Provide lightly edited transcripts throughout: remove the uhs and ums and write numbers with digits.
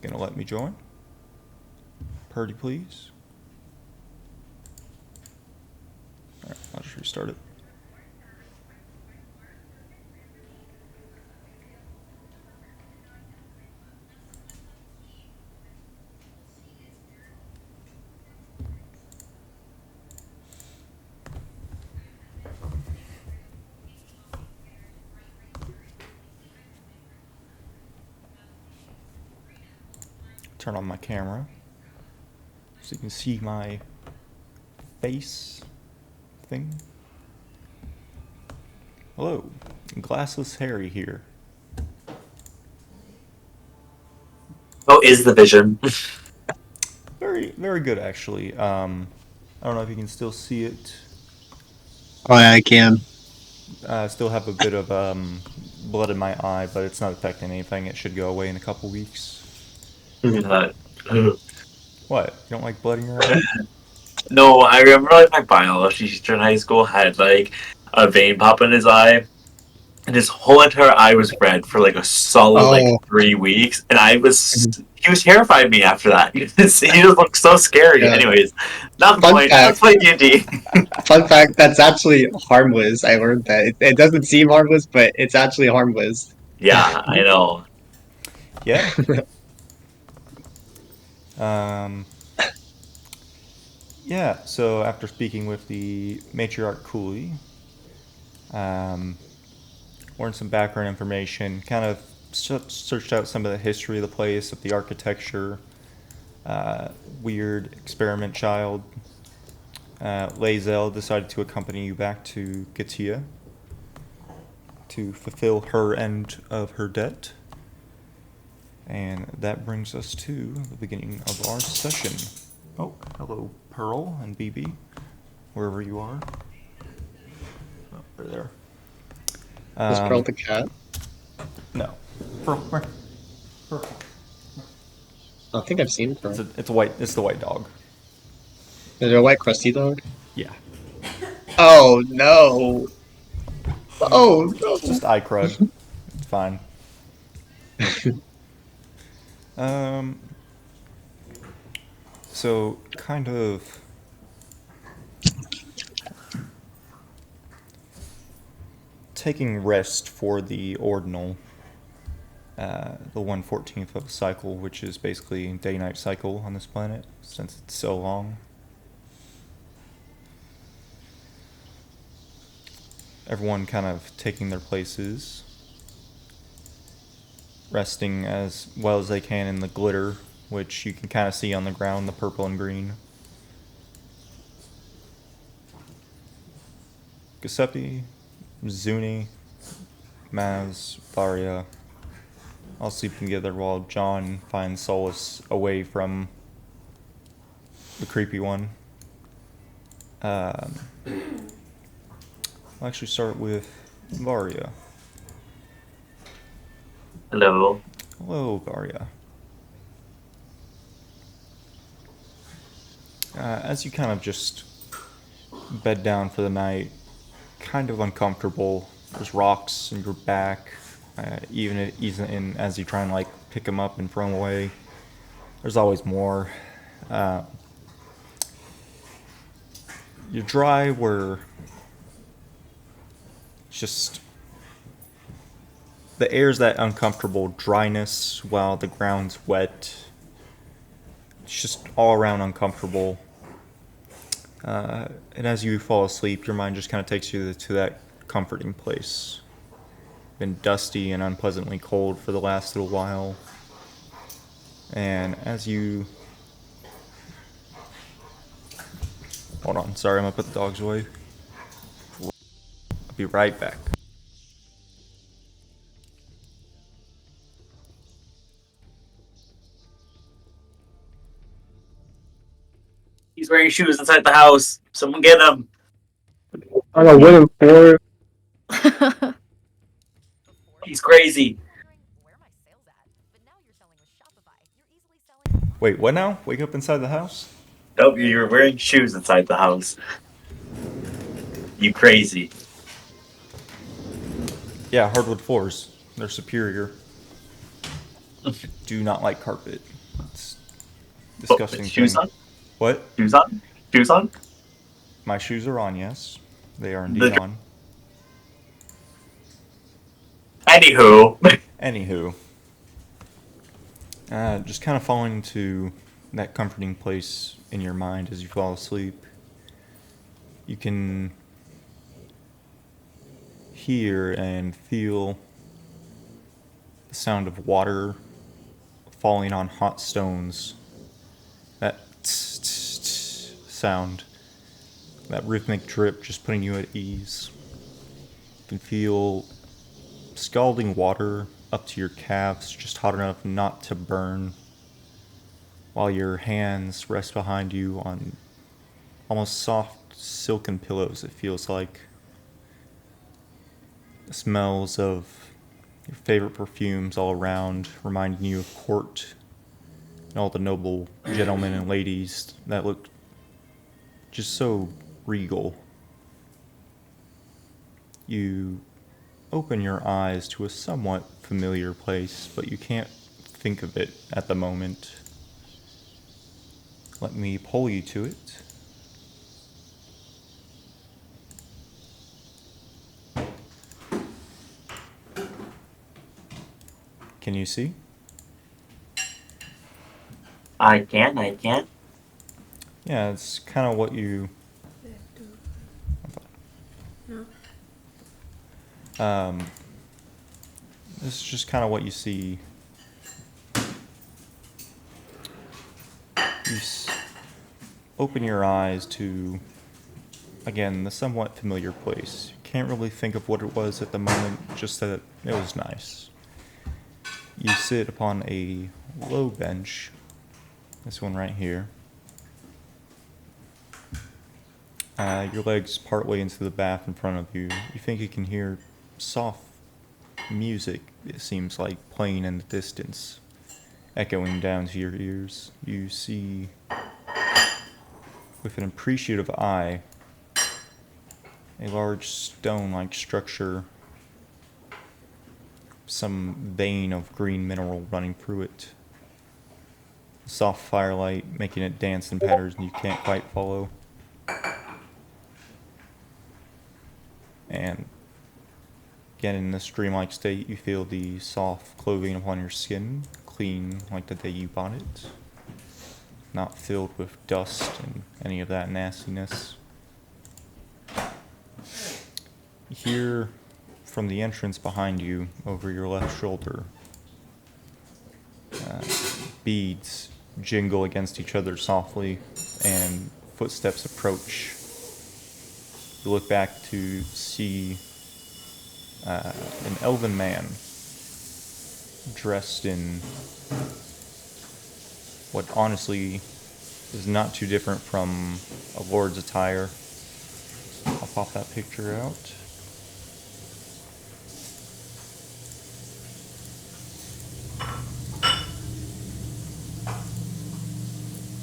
gonna let me join. Purdy, please. Alright, I'll just restart it. Turn on my camera so you can see my face thing. Hello, Glassless Harry here. Oh, is the vision? Very, very good actually. I don't know if you can still see it. Oh, yeah, I can. I still have a bit of blood in my eye, but it's not affecting anything. It should go away in a couple weeks. Uh, What? You don't like blood in your eye? no, I remember like my biology teacher in high school had like a vein pop in his eye, and his whole entire eye was red for like a solid like Oh, 3 weeks, and he was terrified of me after that. He just looked so scary. yeah. Anyways, not the Fun point. Let's fact. play D&D. Fun fact. That's actually harmless. I learned that. It doesn't seem harmless, but it's actually harmless. Yeah, I know. Yeah. Um, yeah, so after speaking with the matriarch Cooley, learned some background information, kind of searched out some of the history of the place, of the architecture, weird experiment child. Lae'zel decided to accompany you back to Gatia to fulfill her end of her debt. And that brings us to the beginning of our session. Oh, hello, Pearl and BB, wherever you are. Oh, they're there. Is Pearl the cat? No. Pearl, where? Pearl. I don't think I've seen Pearl. It's a white. It's the white dog. Is there a white crusty dog? Yeah. Oh no! Oh no! Just eye crud. It's fine. So kind of taking rest for the ordinal, the 1/14th of a cycle, which is basically a day-night cycle on this planet, since it's so long. Everyone kind of taking their places, resting as well as they can in the glitter, which you can kind of see on the ground, the purple and green. Giuseppe, Zuni, Maz, Varia, all sleeping together while John finds solace away from the creepy one. I'll actually start with Varia. Hello. Hello, Varia. As you kind of just bed down for the night, kind of uncomfortable. There's rocks in your back, even as you try and like pick them up and throw them away. There's always more. You're dry where it's just the air's that uncomfortable dryness while the ground's wet. It's just all around uncomfortable. And as you fall asleep, your mind just kind of takes you to that comforting place. Been dusty and unpleasantly cold for the last little while. And as you... Hold on, sorry, I'm gonna put the dogs away. I'll be right back. He's wearing shoes inside the house. Someone get him. On a wooden floor. He's crazy. Wait, what now? Wake up inside the house? Nope, you're wearing shoes inside the house. You crazy. Yeah, hardwood floors. They're superior. Do not like carpet. It's a Oh, disgusting shoes thing. on? What? Shoes on? Shoes on? My shoes are on, yes. They are indeed The, on. anywho. Anywho, just kind of falling into that comforting place in your mind as you fall asleep. You can hear and feel the sound of water falling on hot stones. That sound, that rhythmic drip just putting you at ease. You can feel scalding water up to your calves, just hot enough not to burn, while your hands rest behind you on almost soft silken pillows, it feels like. The smells of your favorite perfumes all around, reminding you of court and all the noble gentlemen and ladies that look just so regal. You open your eyes to a somewhat familiar place, but you can't think of it at the moment. Let me pull you to it. Can you see? I can. Yeah, it's kind of what you. No. This is just kind of what you see. You open your eyes to, again, the somewhat familiar place. You can't really think of what it was at the moment, just that it was nice. You sit upon a low bench, this one right here. Your legs partway into the bath in front of you. You think you can hear soft music, it seems like, playing in the distance, echoing down to your ears. You see, with an appreciative eye, a large stone-like structure, some vein of green mineral running through it. Soft firelight making it dance in patterns you can't quite follow. And again, in this dreamlike state, you feel the soft clothing upon your skin, clean like the day you bought it, not filled with dust and any of that nastiness. You hear from the entrance behind you, over your left shoulder, beads jingle against each other softly, and footsteps approach. You look back to see an elven man dressed in what honestly is not too different from a lord's attire. I'll pop that picture out.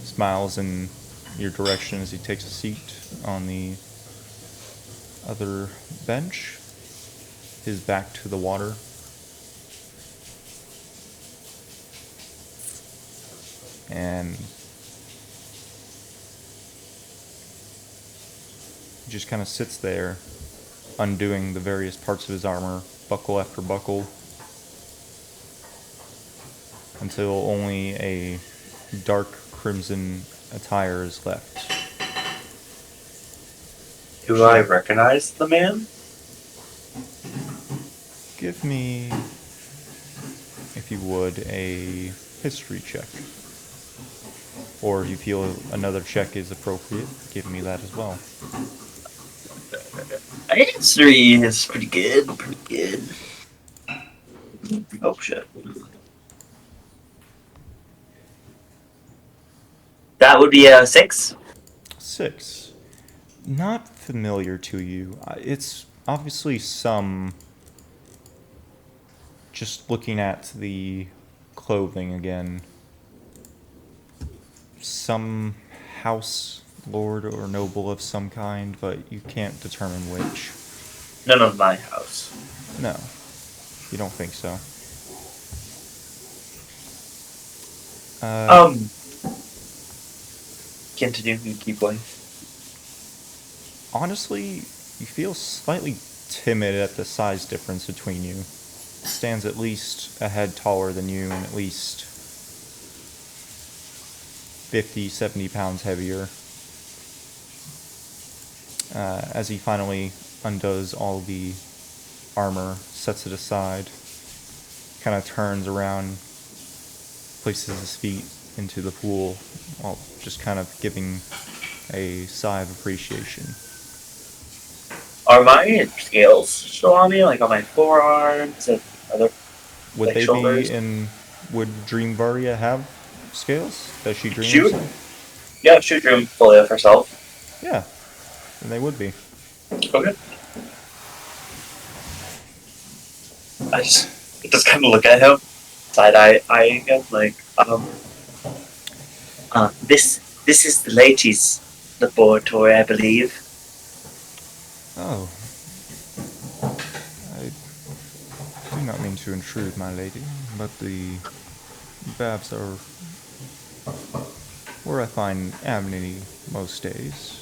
Smiles in your direction as he takes a seat on the other bench, his back to the water. And he just kind of sits there, undoing the various parts of his armor, buckle after buckle, until only a dark crimson attire is left. Do I recognize the man? Give me, if you would, a history check. Or if you feel another check is appropriate, give me that as well. History is pretty good. Oh shit. That would be a 6. 6. Not familiar to you. It's obviously some. Just looking at the clothing again. Some house lord or noble of some kind, but you can't determine which. None of my house. No, you don't think so. Um, continue. You keep going. Honestly, you feel slightly timid at the size difference between you. Stands at least a head taller than you and at least 50, 70 pounds heavier. As he finally undoes all the armor, sets it aside, kind of turns around, places his feet into the pool, while just kind of giving a sigh of appreciation. Are my scales still on me, like on my forearms and other Would like they shoulders? be in? Would Dream Varia have scales? Does she dream Shoot. herself? Yeah, shoot dream fully of herself. Yeah, then they would be. Okay. I just kind of look at him, side eye again, like this is the ladies' laboratory, I believe. Oh. I do not mean to intrude, my lady, but the baths are where I find amity most days.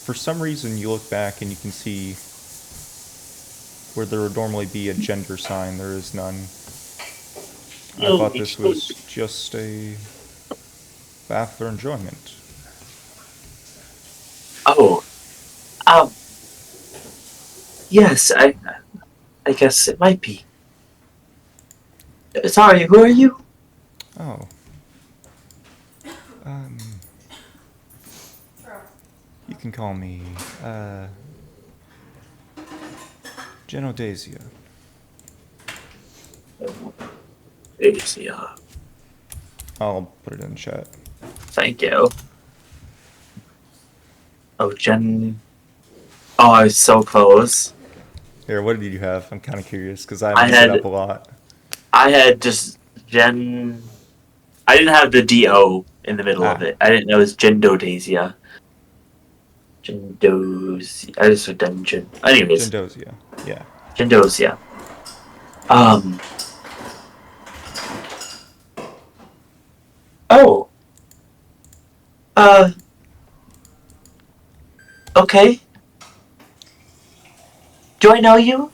For some reason, you look back and you can see where there would normally be a gender sign, there is none. I thought this was just a bath for enjoyment. Oh, yes, I guess it might be. Sorry, who are you? Oh. You can call me, Genodasia. Yeah, I'll put it in chat. thank you. Oh, Jen. Oh, I was so close. Here, what did you have? I'm kind of curious, because I I mix it had up a lot. I had just Jen. I didn't have the D-O in the middle of Ah, it. I didn't know it was Gendodasia. Gendosia. I just said dungeon. Anyways, Gendosia. Yeah. Gendosia. Um. Oh. Uh. Okay. Do I know you?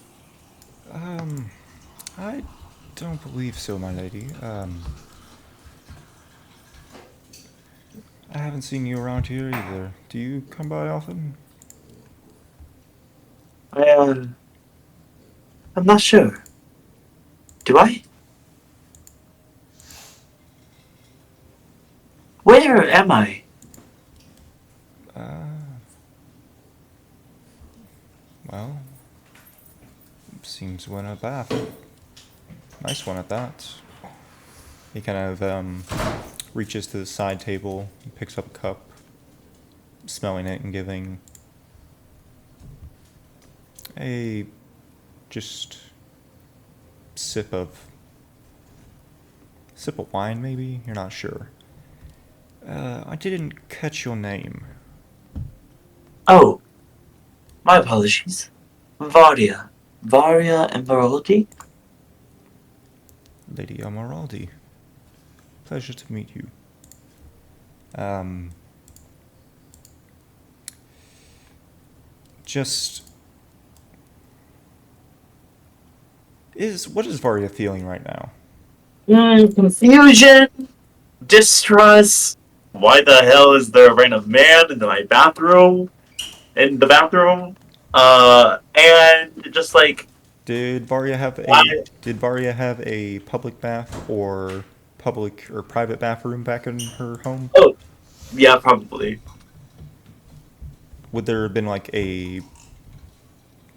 I don't believe so, my lady. I haven't seen you around here either. Do you come by often? I'm not sure. Do I? Where am I? Well, seems we're in a bath. Nice one at that. He kind of, reaches to the side table, picks up a cup, smelling it and giving a just sip of wine, maybe? You're not sure. I didn't catch your name. Oh, my apologies. Varia. Varia Emeraldi? Lady Amaraldi. Pleasure to meet you. Just... What is Varia feeling right now? Confusion, distrust. Why the hell is there a random man in my bathroom? In the bathroom? And just like, Did Varia why? have a public bath or public or private bathroom back in her home? Oh, yeah, probably. Would there have been like a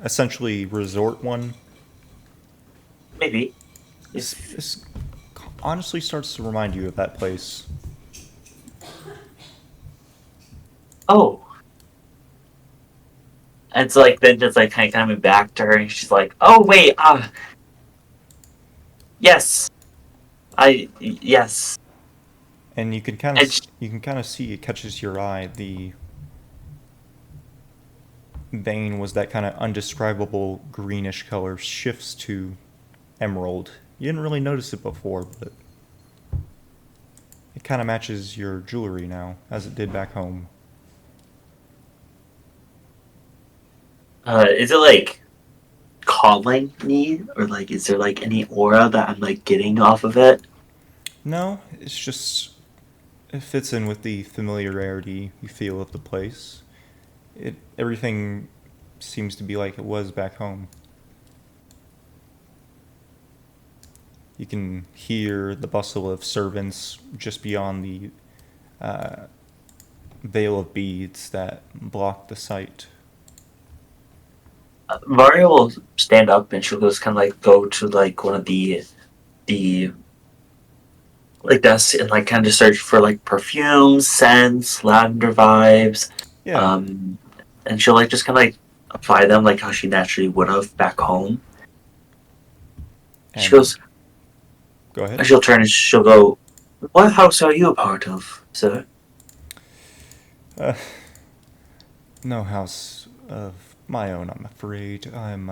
essentially resort one? Maybe. This honestly starts to remind you of that place. Oh. And it's like, then just like kind of coming back to her, and she's like, oh, wait, yes. Yes. And you can kind of see it catches your eye. The vein was that kind of undescribable greenish color, shifts to emerald. You didn't really notice it before, but it kind of matches your jewelry now, as it did back home. Is it like calling me, or like is there like any aura that I'm like getting off of it? No, it's just it fits in with the familiarity you feel of the place. Everything seems to be like it was back home. You can hear the bustle of servants just beyond the uh, veil of beads that block the sight. Mario will stand up and she'll just kind of like go to like one of the like desks and like kind of search for like perfumes, scents, lavender vibes, Yeah, um, and she'll like just kind of like apply them like how she naturally would have back home. She and goes, go ahead. and she'll turn and she'll go, "What house are you a part of, sir?" Uh, no house of my own, I'm afraid. I'm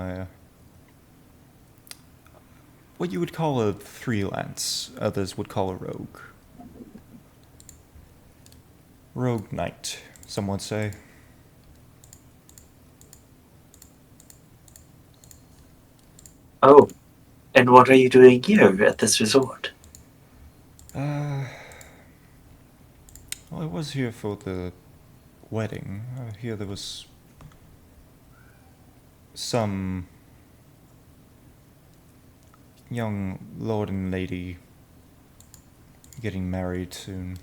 what you would call a freelance. Others would call a rogue. Rogue knight, some would say. Oh, and what are you doing here at this resort? Uh, well, I was here for the wedding. I hear there was some young lord and lady getting married soon.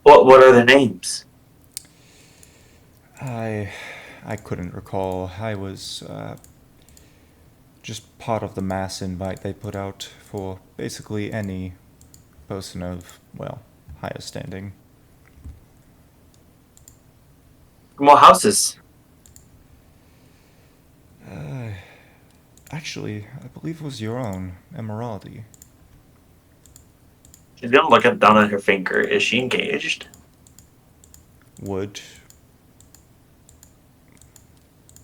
What are their names? I I couldn't recall. I was just part of the mass invite they put out for basically any person of, well, higher standing. What houses? Uh, Actually, I believe it was your own, Emeraldi. She's gonna look up down at her finger. Is she engaged? Would.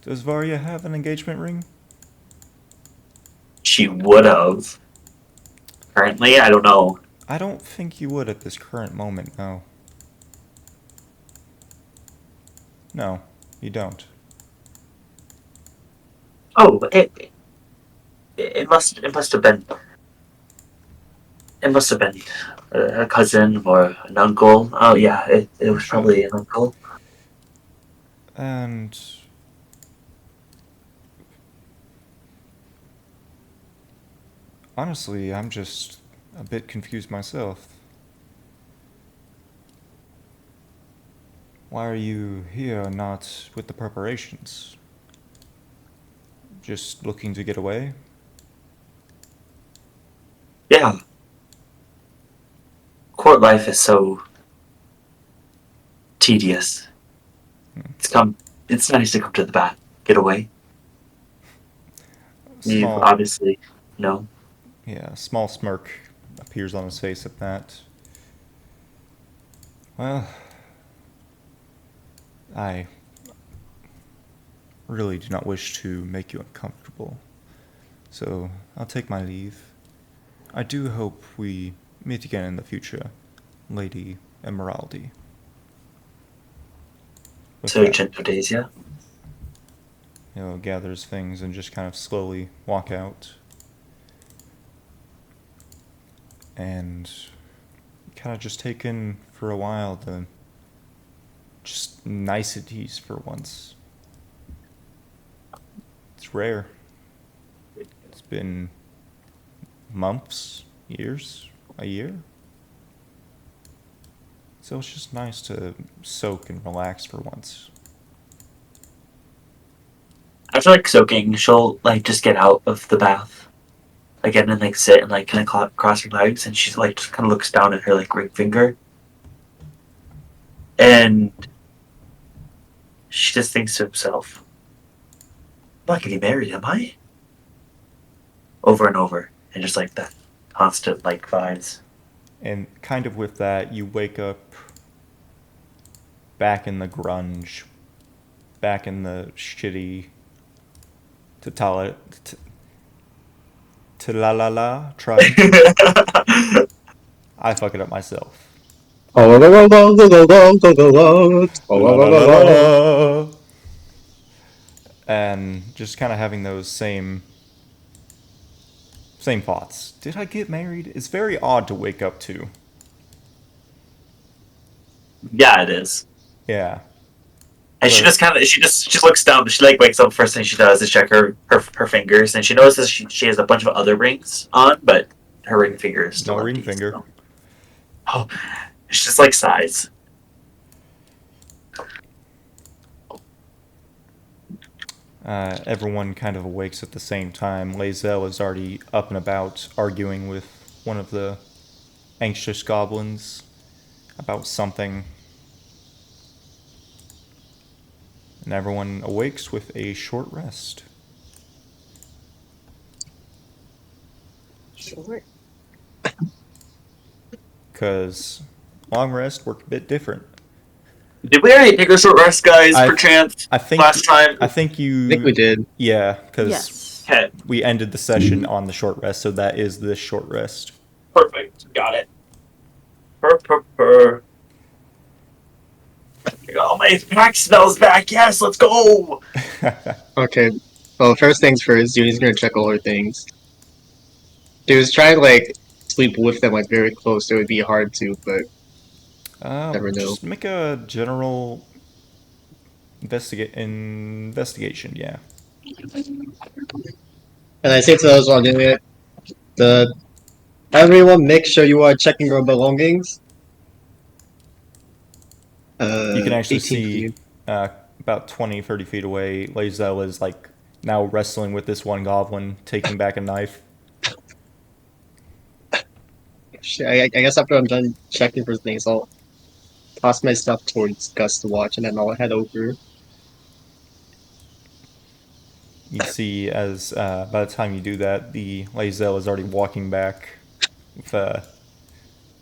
Does Varya have an engagement ring? She would have. Currently, I don't know. I don't think you would at this current moment, no. No, you don't. Oh, it must have been a cousin or an uncle. Oh yeah, it was probably an uncle. And honestly, I'm just a bit confused myself. Why are you here not with the preparations? Just looking to get away? Yeah, court life is so tedious. Hmm. It's come. It's nice to come to the bath, get away. You Small, obviously know. yeah, small smirk appears on his face at that. Well, I really do not wish to make you uncomfortable, so I'll take my leave. I do hope we meet again in the future, Lady Emeraldi. With So that, gentle days, yeah. gathers things and just kind of slowly walk out. And kind of just take in for a while the just niceties for once. It's rare. It's been months, years, a year. So it's just nice to soak and relax for once. After like soaking, she'll like just get out of the bath again and like sit and like kind of cross her legs, and she's like just kind of looks down at her like ring finger, and she just thinks to herself, "I'm not getting married, am I?" Over and over, and just like that constant like vibes. And kind of with that, you wake up back in the grunge, back in the shitty Tatala, Talalala tribe. I fuck it up myself. La, la, la, la, la. And just kind of having those same thoughts. Did I get married? It's very odd to wake up to. Yeah, it is. Yeah. And she But- just looks down. She like wakes up. First thing she does is check her fingers, and she notices she has a bunch of other rings on, but her ring finger is still No ring empty, finger. so- Oh, she just like sighs. Everyone kind of awakes at the same time. Lae'zel is already up and about, arguing with one of the anxious goblins about something. And everyone awakes with a short rest. Short. Because long rest work a bit different. Did we already take a short rest, guys? I- Perchance I think last time. I think you I think we did. Yeah, because Yes. Okay, we ended the session on the short rest, so that is this short rest. perfect. Got it. Purr. I got all my pack spells back. Yes, let's go. Okay. Well, first things first, Junie's gonna check all her things. She was trying to like sleep with them like very close, so it would be hard to, but Never know. Just make a general investigation. Yeah. and I say to those while doing it, everyone make sure you are checking your belongings. You can actually 18 see feet. about 20, 30 feet away. Lae'zel is like now wrestling with this one goblin, taking back a knife. I guess after I'm done checking for things, I'll toss my stuff towards Gus to watch, and then I'll head over. You see, as by the time you do that, the Lae'zel is already walking back. With,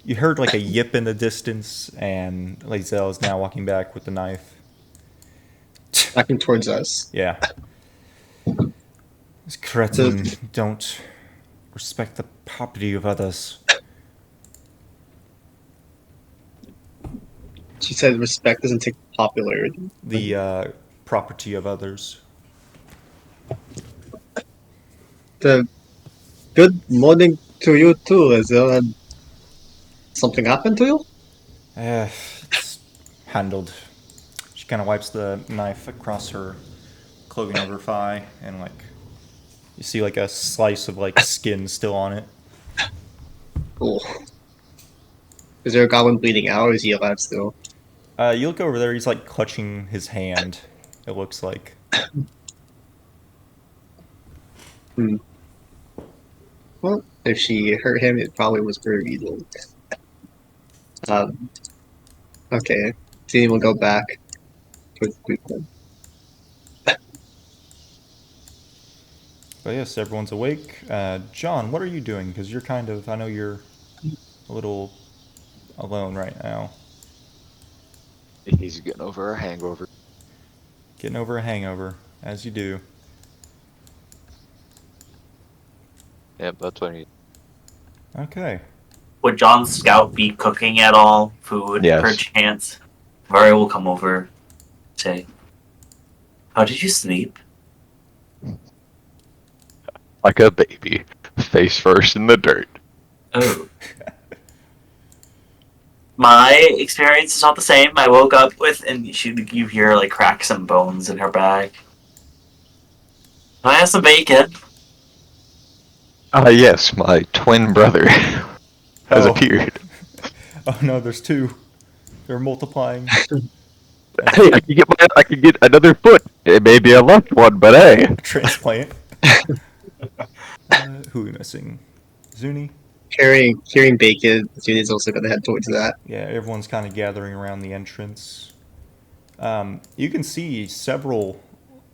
you heard like a yip in the distance, and Lae'zel is now walking back with the knife. Backing towards us. Yeah. These cretin don't respect the property of others. She said respect doesn't take popularity. The property of others. Good morning to you too. Is there something happened to you? It's handled. She kind of wipes the knife across her clothing over her thigh, and like you see like a slice of like skin still on it. Cool. Is there a goblin bleeding out, or is he alive still? You look over there. He's like clutching his hand. It looks like. Well, if she hurt him, it probably was for a reason. Okay. Team will go back towards the group then. But yes, everyone's awake. John, what are you doing? Because you're kind of. I know you're a little alone right now. He's getting over a hangover. Getting over a hangover, as you do. Yep, that's what he. Okay. Would John Scout be cooking at all? Food, Yes. perchance? Vari will come over, say, "How did you sleep?" Like a baby, face first in the dirt. Oh. My experience is not the same. I woke up with, and you hear like crack some bones in her back. Can I have some bacon? Ah, yes, my twin brother has Oh. appeared. Oh no, there's two. They're multiplying. Hey, I could get another foot. It may be a left one, but hey. Transplant. Who are we missing? Zuni? Hearing bacon, Junie's also gonna head towards that. Yeah, everyone's kind of gathering around the entrance. You can see several,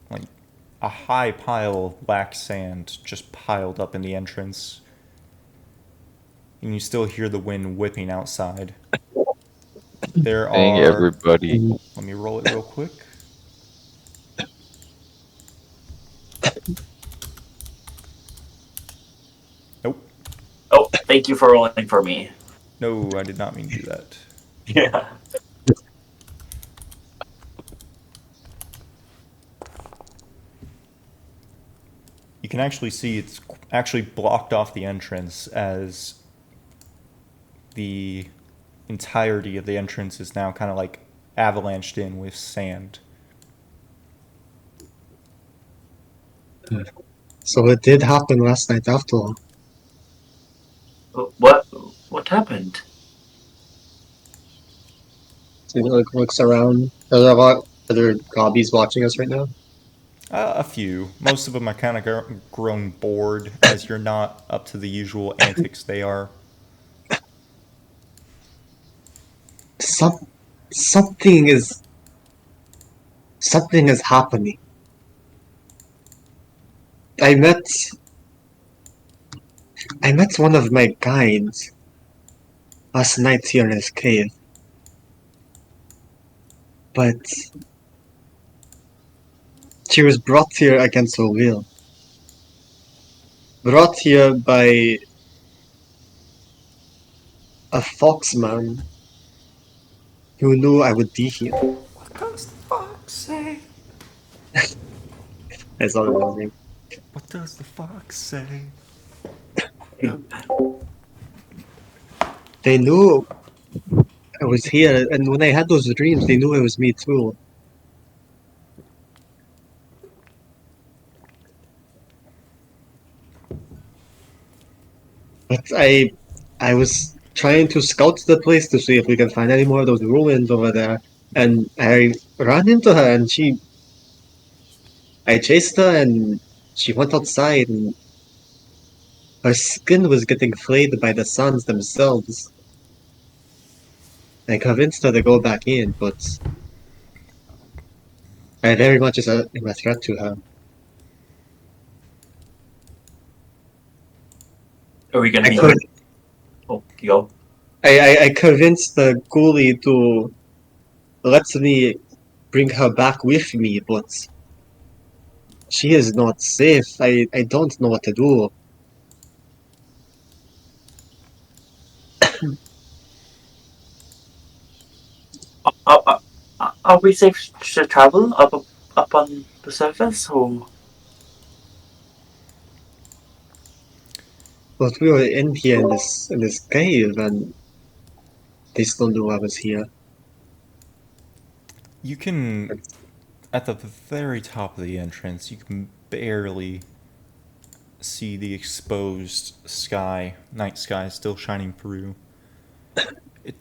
like, a high pile of black sand just piled up in the entrance. And you still hear the wind whipping outside. There Dang, are. everybody. Let me roll it real quick. Thank you for rolling for me. No, I did not mean to do that. Yeah. You can actually see it's actually blocked off the entrance, as the entirety of the entrance is now kind of like avalanched in with sand. So it did happen last night after all. What? What happened? So he like looks around. Are there a lot other gobbies watching us right now? A few. Most of them are kind of grown bored, as you're not up to the usual antics they are. Some something is something is happening. I met I met one of my guides last night here in this cave, but she was brought here against her will. Brought here by a foxman who knew I would be here. What does the fox say? That's all I was saying. What does the fox say? They knew I was here, and when I had those dreams, they knew it was me too. But I was trying to scout the place to see if we can find any more of those ruins over there, and I ran into her, and I chased her, and she went outside, and her skin was getting flayed by the suns themselves. I convinced her to go back in, but I very much am a threat to her. Are we gonna I be? could Oh, yo. I convinced the ghoulie to let me bring her back with me, but she is not safe. I don't know what to do. Are we safe to travel up on the surface? Or But we were in here in this cave, and they still knew I was here. You can, at the very top of the entrance, you can barely see the exposed sky, night sky, still shining through. It,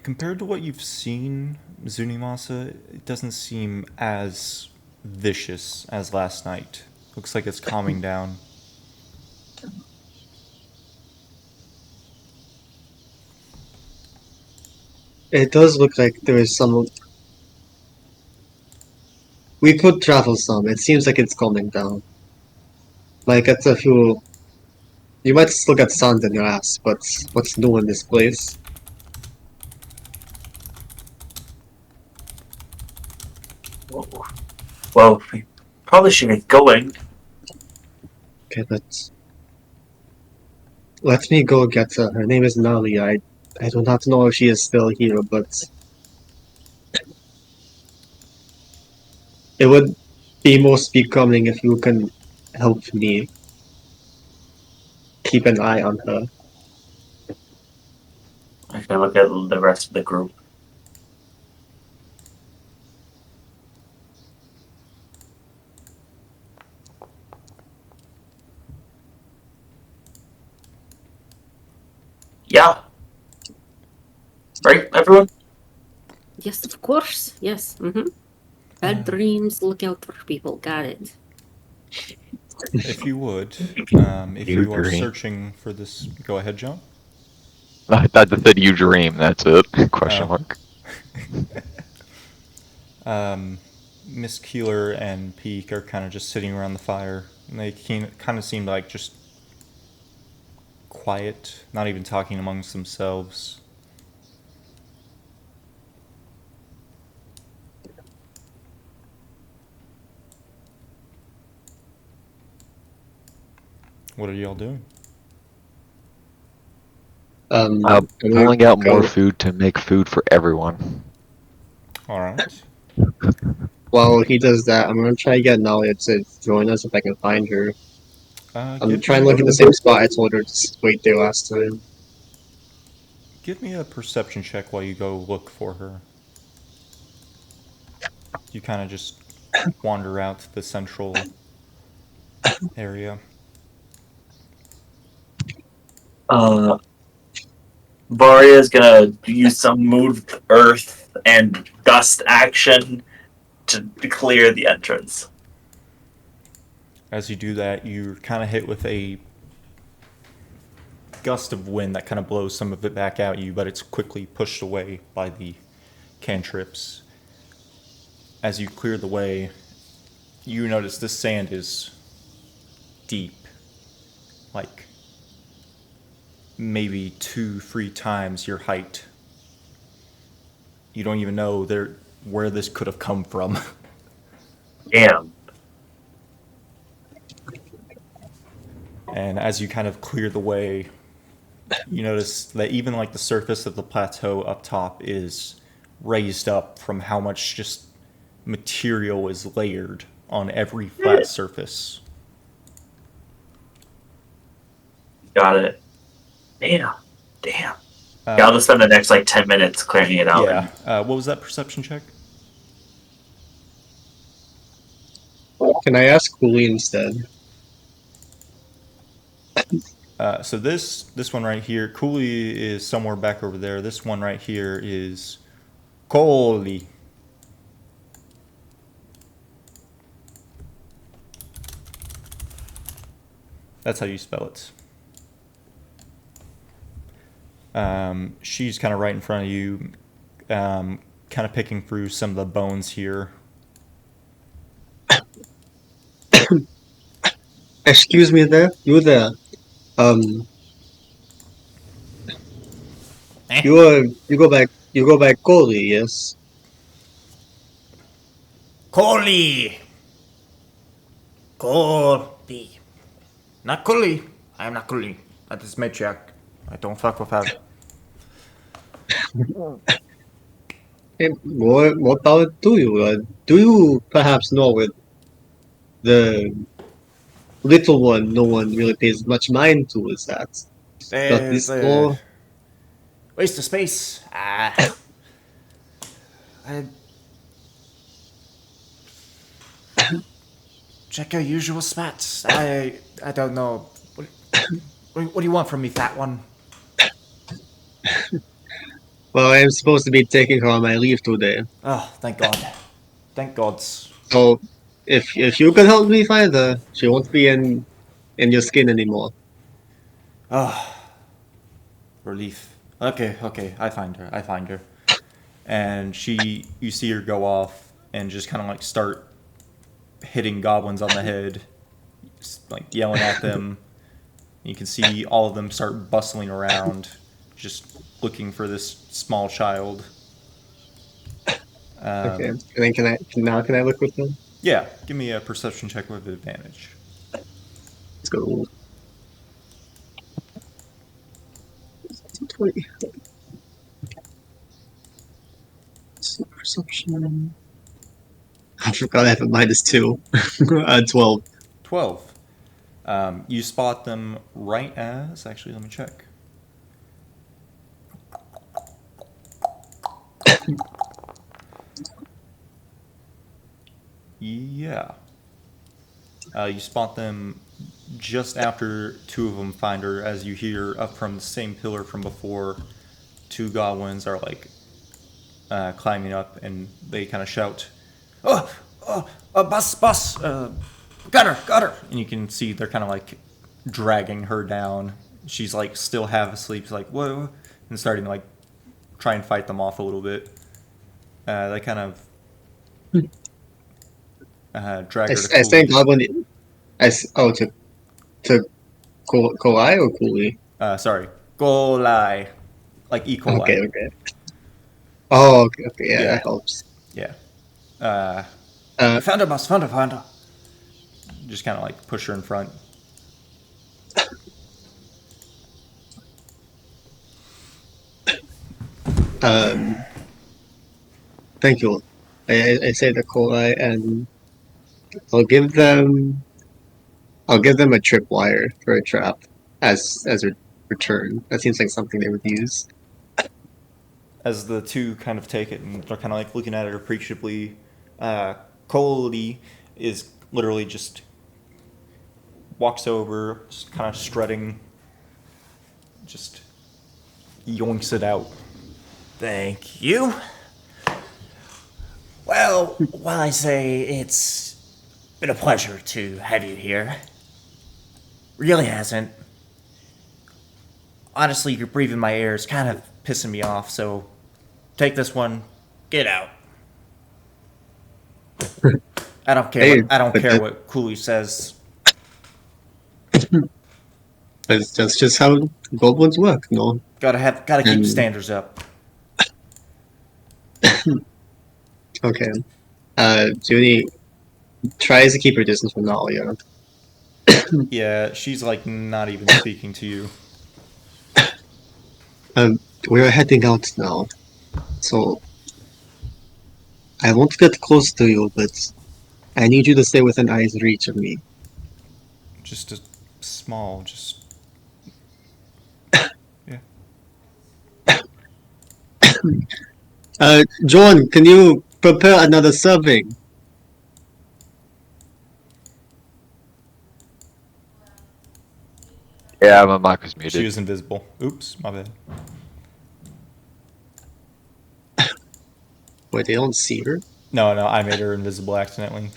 compared to what you've seen, Zunimasa, it doesn't seem as vicious as last night. Looks like it's calming down. It does look like there is some. We could travel some. It seems like it's calming down. Like it's a few. You might still get sand in your ass, but what's new in this place? well, we probably should get going. Okay, but let me go get her. Her name is Nali. I do not know if she is still here, but it would be most becoming if you can help me keep an eye on her. I can look at the rest of the group. Yeah. Right, everyone? Yes, of course. Yes. Bad dreams, look out for people. Got it. If you would, if You you are dream. searching for this, go ahead, John. I thought that said you dream. That's it. Question Oh. mark. Miss Keeler and Peak are kind of just sitting around the fire. And they kind of seem like just quiet, not even talking amongst themselves. What are y'all doing? I'm Pulling out more go- food to make food for everyone. All right. While he does that, I'm gonna try to get Nalia to join us if I can find her. I'm Give trying to me look at the same spot I told her to wait there last time. give me a perception check while you go look for her. You kind of just wander out to the central area. Varia is gonna use some move earth and dust action to clear the entrance. As you do that, you're kind of hit with a gust of wind that kind of blows some of it back at you, but it's quickly pushed away by the cantrips. As you clear the way, you notice this sand is deep, like maybe 2-3 times your height. You don't even know where this could have come from. Damn. And as you kind of clear the way, you notice that even like the surface of the plateau up top is raised up from how much just material is layered on every flat surface. Got it. Damn. Yeah, I'll just spend the next like 10 minutes clearing it out. Yeah. What was that perception check? Can I ask Cooley instead? So this one right here, Cooley is somewhere back over there. This one right here is Cooley. That's how you spell it. She's kind of right in front of you, kind of picking through some of the bones here. Excuse me there? You there? You go back Cooley, yes? Cooley! Cooley. Not Cooley. I am not Cooley. That is matriarch. I don't fuck with her. Hey, what power do you? Do you perhaps know with the little one no one really pays much mind to is that? Got this door? Waste of space. I check your usual spats. I don't know. What do you want from me, fat one? Well, I am supposed to be taking her on my leave today. Oh, thank God. Thank gods. So, if you can help me find her, she won't be in your skin anymore. Oh, relief. Okay, I find her. And you see her go off and just kind of like start hitting goblins on the head, like yelling at them. You can see all of them start bustling around, just looking for this small child. Okay. And then can I look with them? Yeah, give me a perception check with advantage. Let's go. 20. Perception. I forgot I have a -2. 12. 12. You spot them right as... Actually, let me check. Yeah. You spot them just after two of them find her, as you hear up from the same pillar from before, two goblins are like climbing up, and they kind of shout, bus, got her. And you can see they're kind of like dragging her down. She's like still half asleep. She's like, whoa, and starting to like try and fight them off a little bit. They kind of drag her to I think Cooley. Goblin. To Kolai or Cooley? Sorry, Golai, like E. coli. Okay. Oh, okay. Yeah, Yeah. that helps. Yeah. Found her. Just kind of like push her in front. Um, thank you. I say the Kolai, and I'll give them a tripwire for a trap as a return. That seems like something they would use. As the two kind of take it and they're kind of like looking at it appreciatively, Coley is literally just walks over, kind of strutting, just yoinks it out. Thank you. Well, while I say it's been a pleasure to have you here, really hasn't. Honestly, you're breathing my air is kind of pissing me off, so take this one, get out. I don't care. Hey, I don't but care that- what Cooley says. That's just how goblins work, no? Gotta keep And- standards up. Okay. Junie tries to keep her distance from Nalia. Yeah, she's like not even speaking to you. We're heading out now, so I won't get close to you, but I need you to stay within eye's reach of me. Just a small, just yeah. John, can you prepare another serving? Yeah, my mic was She muted. was invisible. Oops, my bad. Wait, they don't see her? No, I made her invisible accidentally.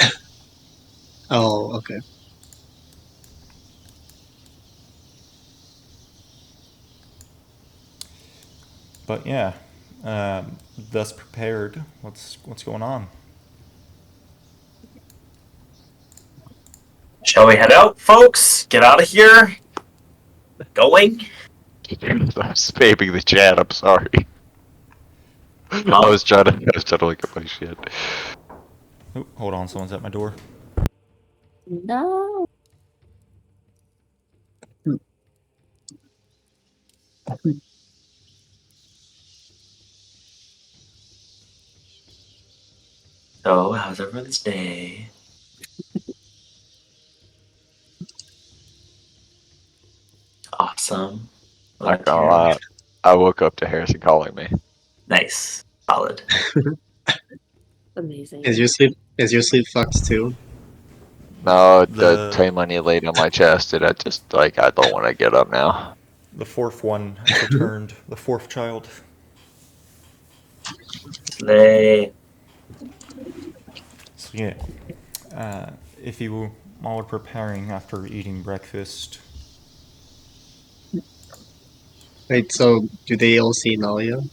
Oh, okay. But yeah, thus prepared. What's going on? Shall we head out, folks? Get out of here. Going. I'm spamming the chat. I'm sorry. I was trying to look at my shit. Oh, hold on, someone's at my door. No. So, how's everyone's day? Awesome. Not gonna lie, I woke up to Harrison calling me. Nice. Solid. Amazing. Is your sleep fucked too? No, The- the train money laid on my chest, and I just I don't want to get up now. The fourth one has returned. The fourth child. Slay. So yeah, if you all are preparing after eating breakfast, Wait, so do they all see Nalia?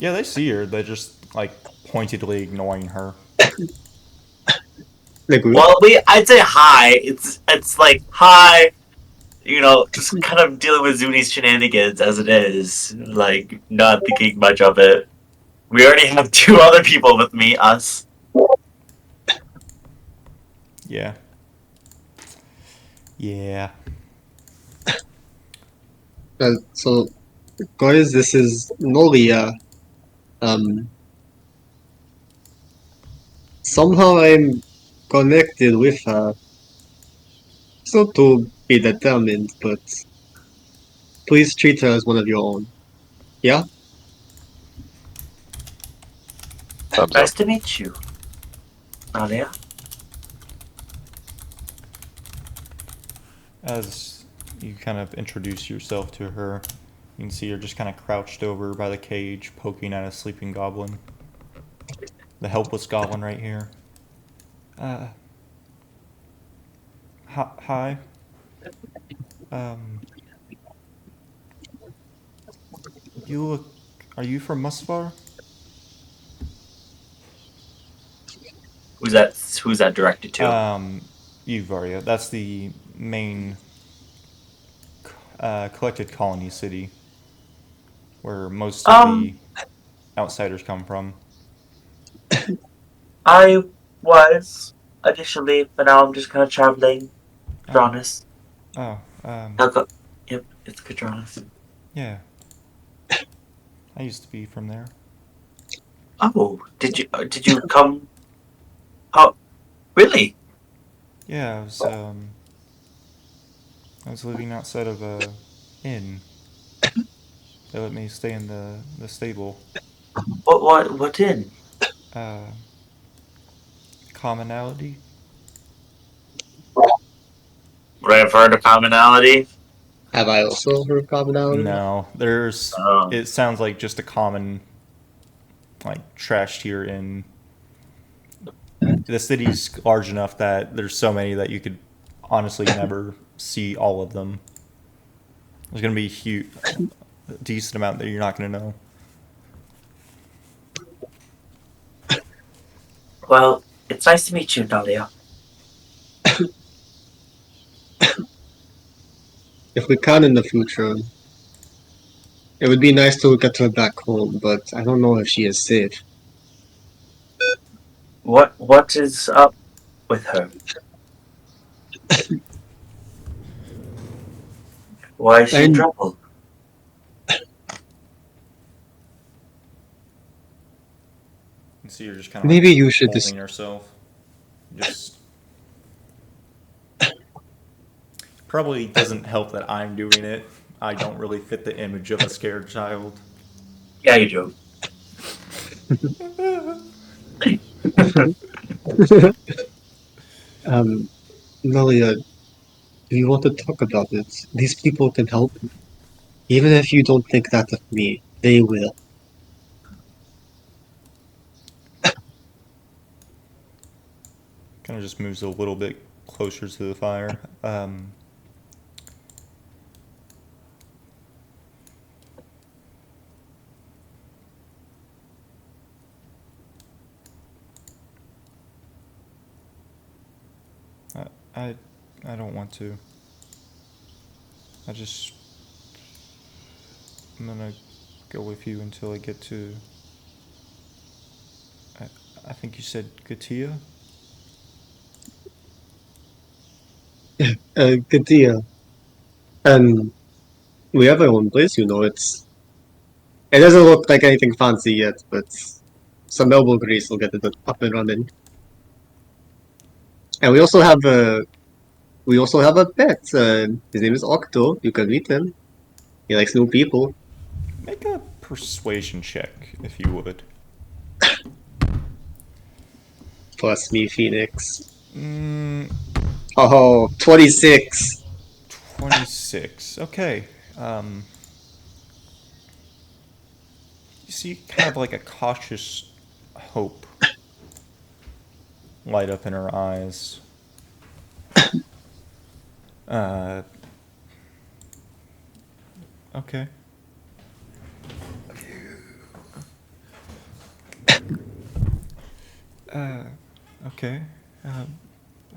yeah, they see her. They're just like pointedly ignoring her. The group? Well, I'd say hi. It's like hi. You know, just kind of dealing with Zuni's shenanigans as it is. Like, not thinking much of it. We already have two other people with me, us. Yeah. Yeah. So, guys, this is Nolia. Somehow I'm connected with her. So to be determined, but please treat her as one of your own. Yeah? Thumbs Nice up. to meet you, Nadia. As you kind of introduce yourself to her, you can see her just kind of crouched over by the cage, poking at a sleeping goblin. The helpless goblin right here. Hi. You look. Are you from Musvar? Who's that directed to? Uvaria. That's the main collected colony city where most of the outsiders come from. I was initially, but now I'm just kind of traveling. Dronis. Oh, Yep, it's Kadronis. yeah. I used to be from there. Oh, did you come? Oh, really? Yeah, I was living outside of a inn. They let me stay in the stable. What in? Uh, Commonality? Right for the commonality. Have I also heard commonality? No, there's. Um, It sounds like just a common, like trash tier inn. The city's large enough that there's so many that you could honestly never see all of them. There's gonna be a decent amount that you're not gonna know. well, it's nice to meet you, Dahlia. If we can in the future, it would be nice to get her back home, but I don't know if she is safe. What is up with her? Why is she in And trouble? And so you're just kind of maybe like you should holding yourself. Just probably doesn't help that I'm doing it. I don't really fit the image of a scared child. Yeah, you do. Melia, do you want to talk about it? These people can help you. Even if you don't think that of me, they will. Kind of just moves a little bit closer to the fire. I, I, I don't want to. I just, I'm gonna go with you until I get to. I, I think you said Gatia. Good deal. And we have our own place, you know. It doesn't look like anything fancy yet, but some elbow grease will get it up and running. And we also have a pet. His name is Octo. You can meet him. He likes new people. Make a persuasion check if you would. Plus me, Phoenix. Mm, Oh, 26. 26. Okay. You see kind of like a cautious hope light up in her eyes. Uh, okay. Uh, okay.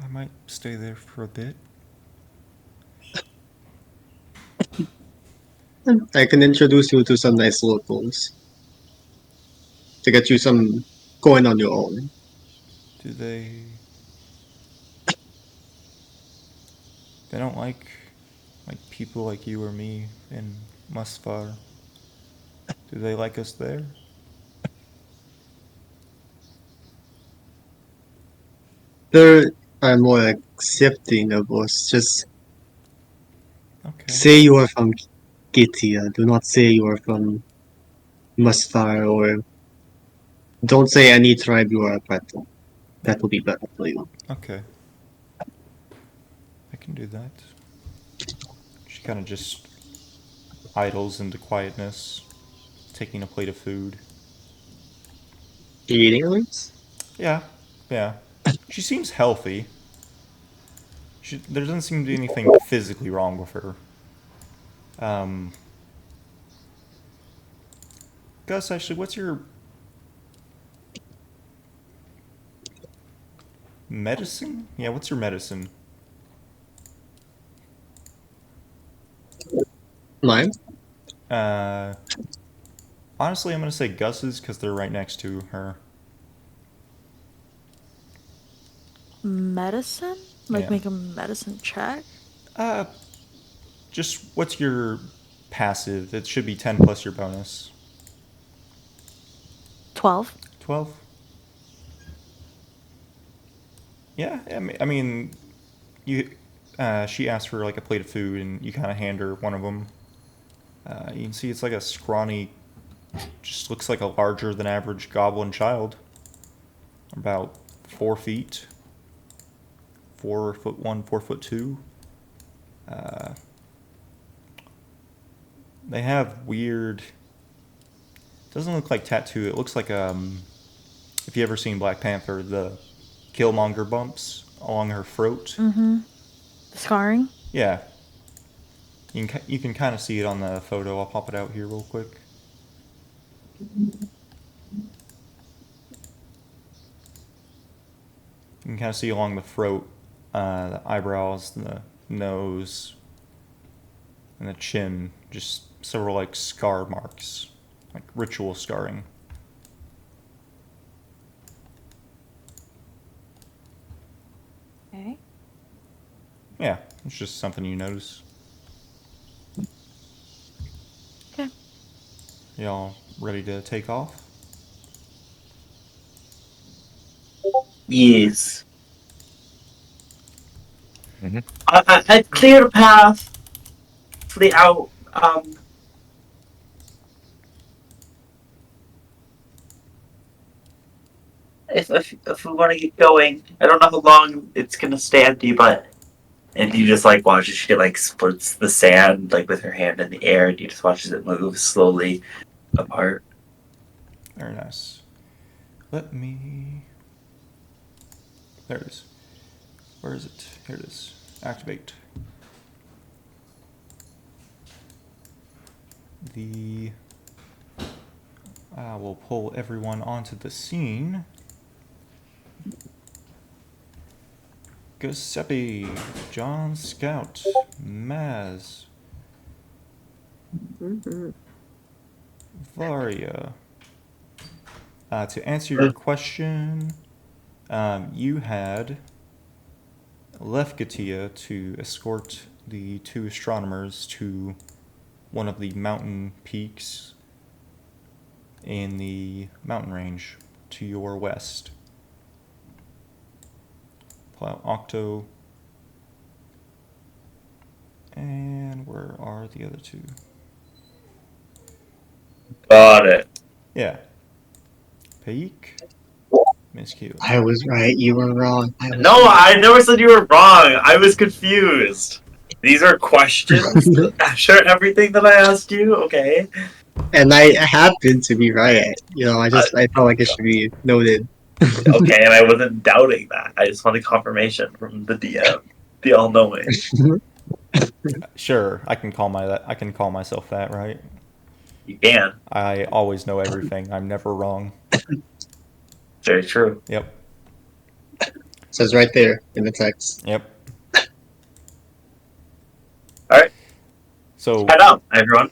I might stay there for a bit. I can introduce you to some nice locals to get you some coin on your own. Do they? They don't like people like you or me in Musfar. Do they like us there? They are more accepting of us. Just Okay. say you are from Gitia. Do not say you are from Musfar, or don't say any tribe you are a part of. That will be better for you. Okay. I can do that. She kind of just idles into quietness, taking a plate of food. You eating at least? Yeah, yeah. She seems healthy. There doesn't seem to be anything physically wrong with her. Um, Gus, actually, what's your medicine? Yeah, what's your medicine? Mine? Uh, Honestly, I'm gonna say Gus's because they're right next to her. Medicine? Like Yeah. make a medicine check? Uh, just what's your passive? It should be 10 plus your bonus. 12. 12? Yeah, I mean, you. She asked for like a plate of food, and you kind of hand her one of them. You can see it's like a scrawny, just looks like a larger than average goblin child. About 4 feet. 4'1", 4'2". They have weird. Doesn't look like tattoo. It looks like if you ever seen Black Panther, the Killmonger bumps along her throat. Mm-hmm. Scarring. Yeah. You can kind of see it on the photo. I'll pop it out here real quick. You can kind of see along the throat, the eyebrows, the nose, and the chin, just several like scar marks, like ritual scarring. Okay. Yeah, it's just something you notice. Okay. Y'all ready to take off? Yes. Mhm. I cleared a path for the out. If we want to get going, I don't know how long it's gonna stay empty, but and you just like watch as she like splits the sand like with her hand in the air, and you just watch as it moves slowly apart. Very nice. Let me. There it is. Where is it? Here it is. Activate. We'll pull everyone onto the scene. Giuseppe, John Scout, Maz, Mm-hmm. Varia. To answer your question, you had left Gatia to escort the 2 astronomers to one of the mountain peaks in the mountain range to your west. Octo. And where are the other 2? Got it. Yeah. Peak. Miss Q. I was right. You were wrong. No, I never said you were wrong. I was confused. These are questions after everything that I asked you. Okay. And I happen to be right. You know, I felt like it should be noted. Okay, and I wasn't doubting that. I just wanted confirmation from the DM, the all-knowing. Sure, I can call myself that, right? You can. I always know everything. I'm never wrong. Very true. Yep. Says right there in the text. Yep. All right. So Head out, everyone.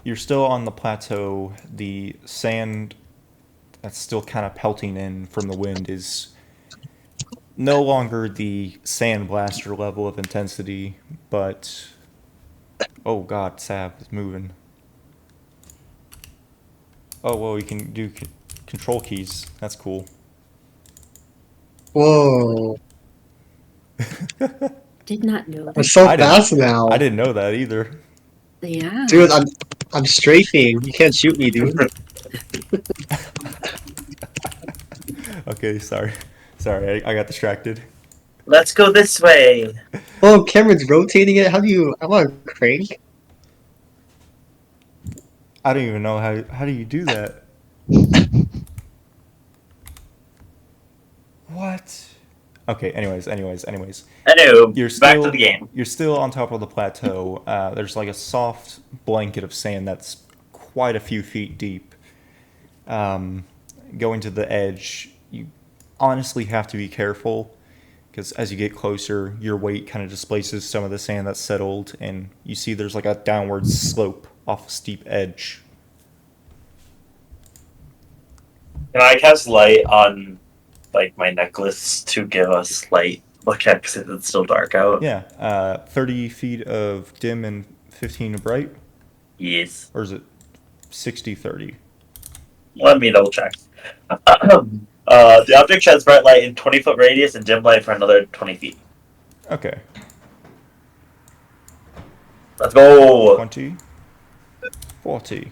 you're still on the plateau. The sand that's still kind of pelting in from the wind is no longer the sandblaster level of intensity, but oh god, Sab is moving. Oh, well, you can do control keys. That's cool. Whoa. Did not know I'm that. so fast now. I didn't know that either. Yeah. Dude, I'm strafing. You can't shoot me, dude. Okay, sorry. Sorry, I got distracted. Let's go this way. Oh, Cameron's rotating it. How do you... I want to crank. I don't even know how do you do that? What? Okay, anyways. Anywho, You're back to still the game. You're still on top of the plateau. There's like a soft blanket of sand that's quite a few feet deep. Going to the edge, you honestly have to be careful because as you get closer, your weight kind of displaces some of the sand that's settled, and you see there's like a downward slope off a steep edge. Can I cast light on like my necklace to give us light? Look at because it's still dark out. Yeah, 30 feet of dim and 15 of bright, Yes. or is it 60-30? Let me double check. The object sheds bright light in 20-foot radius and dim light for another 20 feet. Okay. Let's go. 20. 40.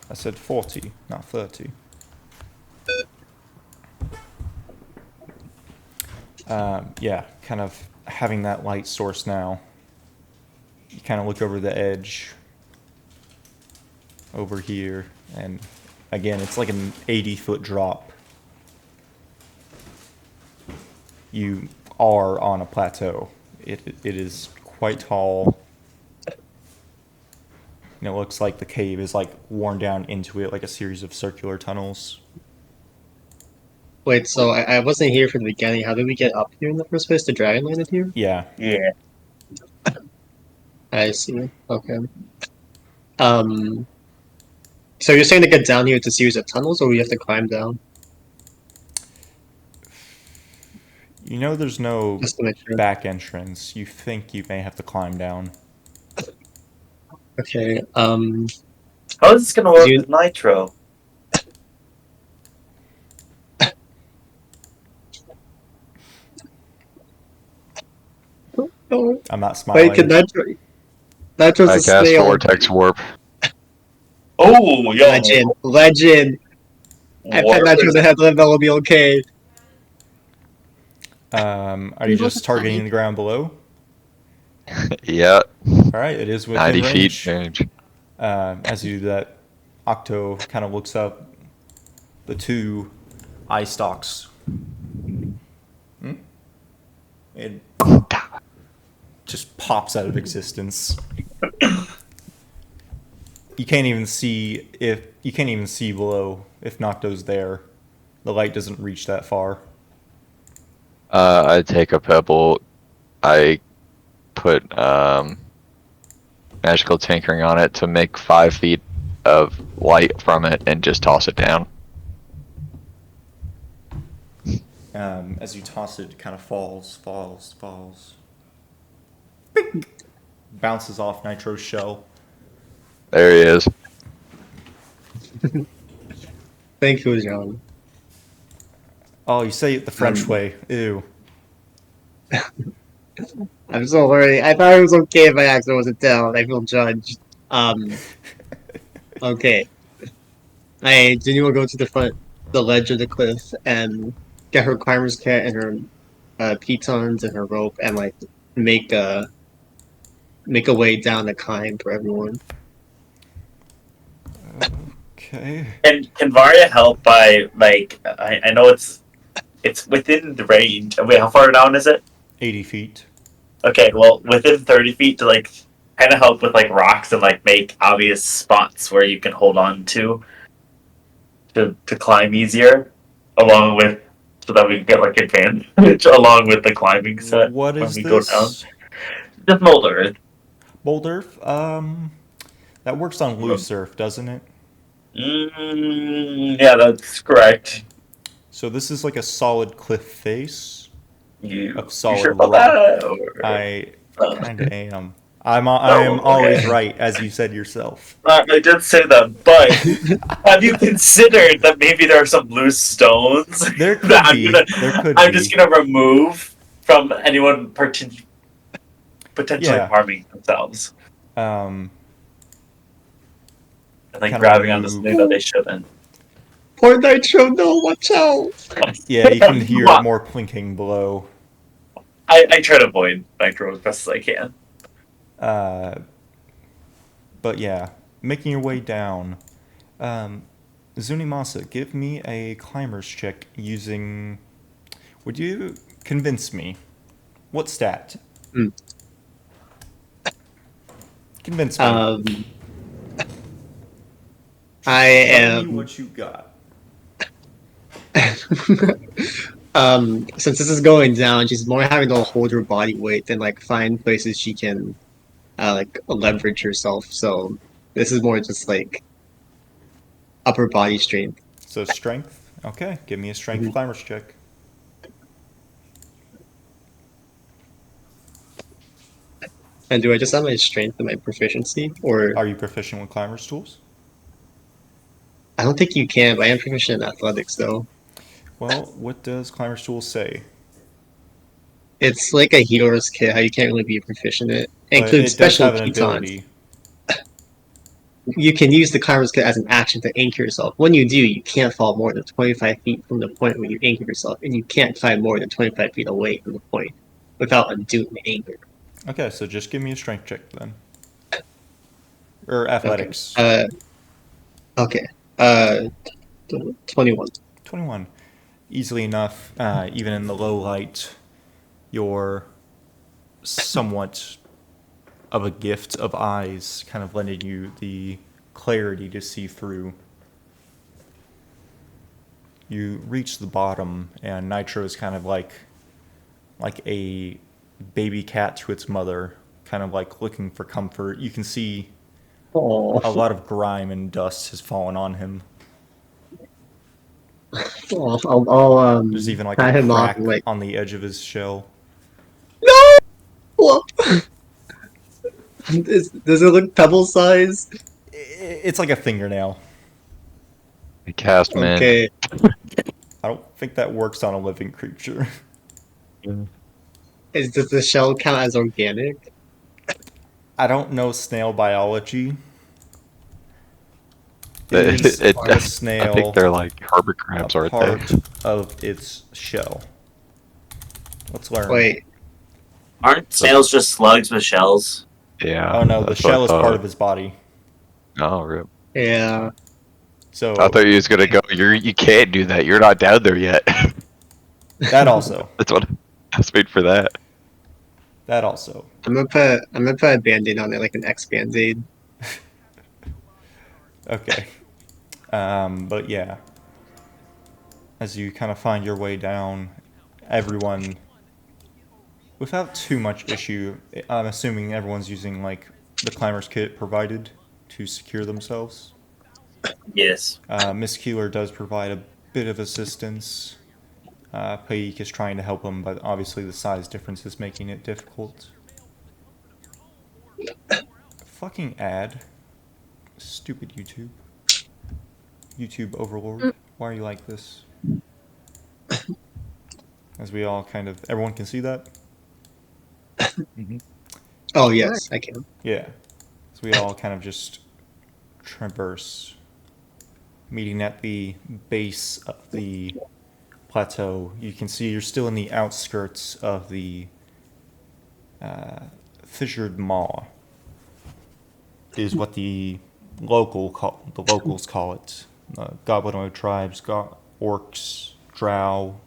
I said 40, not 30. Yeah, kind of having that light source now. You kind of look over the edge over here, and again, it's like an 80-foot drop. You are on a plateau. It is quite tall. And it looks like the cave is like worn down into it like a series of circular tunnels. Wait, so I wasn't here from the beginning. How did we get up here in the first place? The dragon landed here? Yeah. Yeah. I see. Okay. So you're saying to get down here, it's a series of tunnels, or we have to climb down? You know there's no Just to make sure. back entrance. You think you may have to climb down. Okay. How is this gonna work You- with Nitro? Oh, I'm not smiling. wait, can Nitro's I a cast snail. Vortex Warp. Oh, yo. Legend. I bet Nitro the head level will be okay. Are you What just was targeting that? the ground below? Yeah, Alright, it is within 90 range. feet range. As you do that, Octo kind of looks up the two eye stalks. It just pops out of existence. You can't even see below if Nocto's there. The light doesn't reach that far. I take a pebble. I put magical tinkering on it to make 5 feet of light from it and just toss it down. As you toss it, it kind of falls. Bounces off Nitro's shell. There he is. Thank you, John. Oh, you say it the French way. Ew. I'm so worried. I thought it was okay if my accent wasn't down. I feel judged. Okay. Jenny will go to the ledge of the cliff, and get her climber's kit and her pitons and her rope, and like make a way down the climb for everyone. Okay. Can Varya help by like I know it's within the range. Wait, how far down is it? 80 feet. Okay, well within 30 feet to like kind of help with like rocks and like make obvious spots where you can hold on to climb easier, along with so that we can get like advantage along with the climbing set. What when is we go this? down. Just mold earth. Boulder? That works on loose earth, doesn't it? Yeah, that's correct. So this is like a solid cliff face. You Of solid sure about rock. that? Or- I Oh. kind of am. I am okay. always right, as you said yourself. I did say that, but have you considered that maybe there are some loose stones There could that be. There could I'm be. just gonna remove from anyone potentially Yeah. harming themselves Um, and like Kinda grabbing on remove- something that they shouldn't. Poor Nitro, no, watch out! yeah, you can hear What? more plinking below. I try to avoid Nitro as best as I can. But yeah, making your way down. Zunimasa, give me a climber's check using. Would you convince me? What stat? Hmm. Convince me. I Tell me am. what you got. Since this is going down, she's more having to hold her body weight than like find places she can, like leverage herself. So this is more just like upper body strength. So strength. Okay, give me a strength Mhm. climber's check. And do I just have my strength and my proficiency, or Are you proficient with climber's tools? I don't think you can, but I am proficient in athletics, though. Well, what does Climber's Tool say? It's like a healer's kit, how you can't really be proficient in it. It But includes it does special have an pitons. ability. You can use the climber's kit as an action to anchor yourself. When you do, you can't fall more than 25 feet from the point where you anchor yourself, and you can't climb more than 25 feet away from the point without undoing the anchor. Okay, so just give me a strength check then. Or athletics. Okay. 21. 21. Easily enough, even in the low light, you're somewhat of a gift of eyes, kind of lending you the clarity to see through. You reach the bottom, and Nitro is kind of like a baby cat to its mother, kind of like looking for comfort. You can see a Oh, lot of grime and dust has fallen on him. I'll There's even like pat a him off crack and like, on the edge of his shell. no! Does it look pebble sized? It's like a fingernail. I cast mint. Okay. I don't think that works on a living creature. Does the shell count as organic? I don't know snail biology. It- Is it- the I snail think they're like harbor crabs, a aren't part they? of its shell? Let's learn. Wait, Aren't snails just slugs with shells? Yeah. Oh no, the that's what I shell is part thought. of his body. Oh, rip. yeah. So I thought you was gonna go. You can't do that. You're not down there yet. that also. That's what. I was waiting for that. That also. I'm gonna put a band-aid on it, like an X band-aid. Okay. But yeah. As you kind of find your way down, everyone, without too much issue, I'm assuming everyone's using like the climber's kit provided to secure themselves. Yes. Miss Keeler does provide a bit of assistance. Paik is trying to help him, but obviously the size difference is making it difficult. Fucking ad. Stupid YouTube. YouTube overlord. Why are you like this? As we all kind of... Everyone can see that? Oh yes, I can. Yeah. So we all kind of just traverse, meeting at the base of the plateau. You can see you're still in the outskirts of the fissured maw, is what the locals call it. Goblinoid tribes, orcs, drow,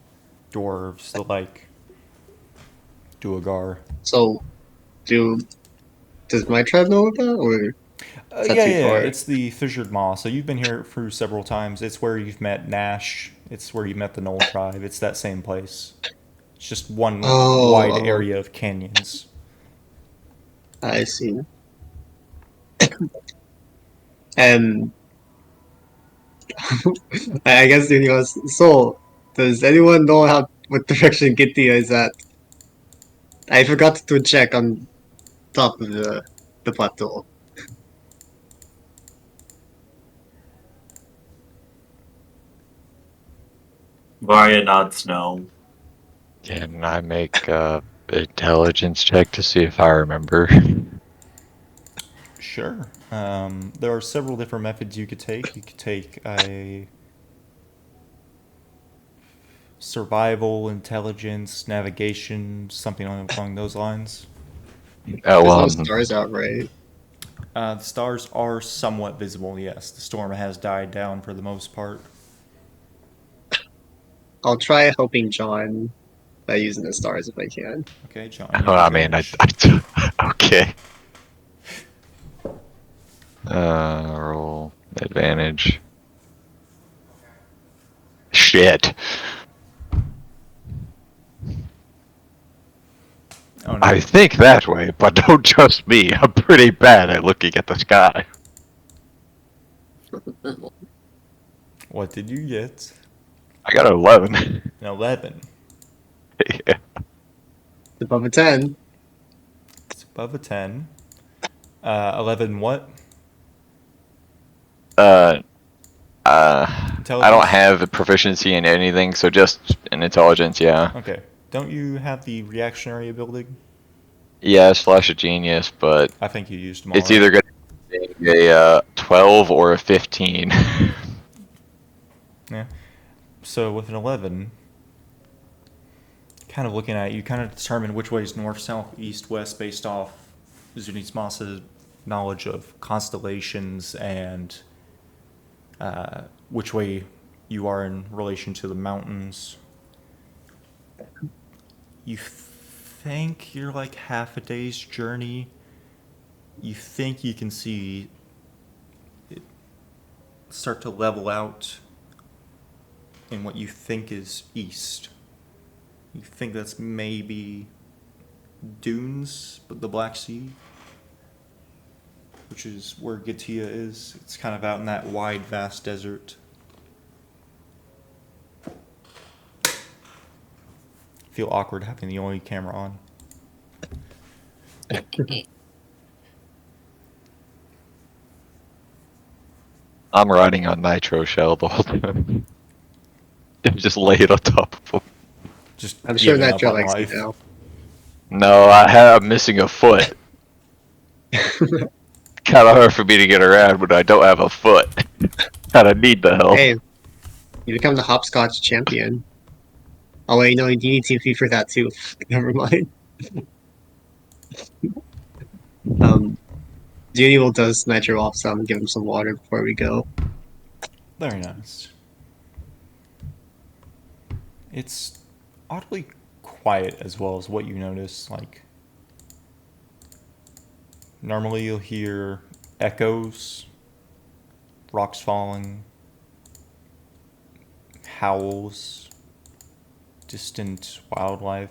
dwarves, the like. Duergar. So, does my tribe know about that, or is that too far? It's the fissured maw. So you've been here through several times. It's where you've met Nash. It's where you met the Knoll tribe. It's that same place. It's just one wide area of canyons. I see. And I guess the universe. So, does anyone know what direction Githia is at? I forgot to check on top of the plateau. Varia nods no. Can I make a intelligence check to see if I remember? Sure. There are several different methods you could take. You could take a survival, intelligence, navigation, something along those lines. Oh, There's no stars out, right? The stars are somewhat visible, yes. The storm has died down for the most part. I'll try helping John by using the stars if I can. Okay, John. well, I mean, okay. Roll advantage. Shit. Oh, no. I think that way, but don't trust me. I'm pretty bad at looking at the sky. What did you get? I got an 11. An 11. Yeah. It's above a 10. It's above a 10. 11 what? I don't Intelligence? have a proficiency in anything, so just an intelligence, yeah. Okay. Don't you have the reactionary ability? Yeah, slash a genius, but I think you used them all. it's either going to be a 12 or a 15. Yeah. So with an 11, kind of looking at it, you kind of determine which way is north, south, east, west based off Zunismas's knowledge of constellations and which way you are in relation to the mountains. You think you're like half a day's journey. You think you can see it start to level out in what you think is east. You think that's maybe dunes, but the Black Sea, which is where Gatia is. It's kind of out in that wide, vast desert. Feel awkward having the only camera on. I'm riding on Nitro Shell the whole time. Just lay it on top of him. Just I'm sure giving up Nitro on likes me life. now. No, I'm missing a foot. Kind of hard for me to get around when I don't have a foot. Kind of need the help. Hey, you become the hopscotch champion. Oh wait, no, you need TP for that too. Never mind. Genie does Nitro off some, give him some water before we go. Very nice. It's oddly quiet as well as what you notice. Like, normally you'll hear echoes, rocks falling, howls, distant wildlife.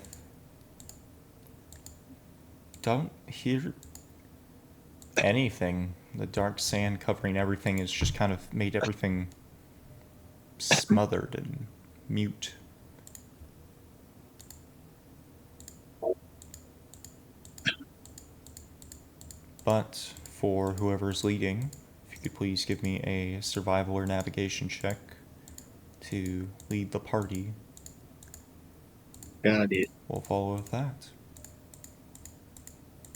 Don't hear anything. The dark sand covering everything has just kind of made everything smothered and mute. But for whoever's leading, if you could please give me a survival or navigation check to lead the party, Got it. we'll follow with that.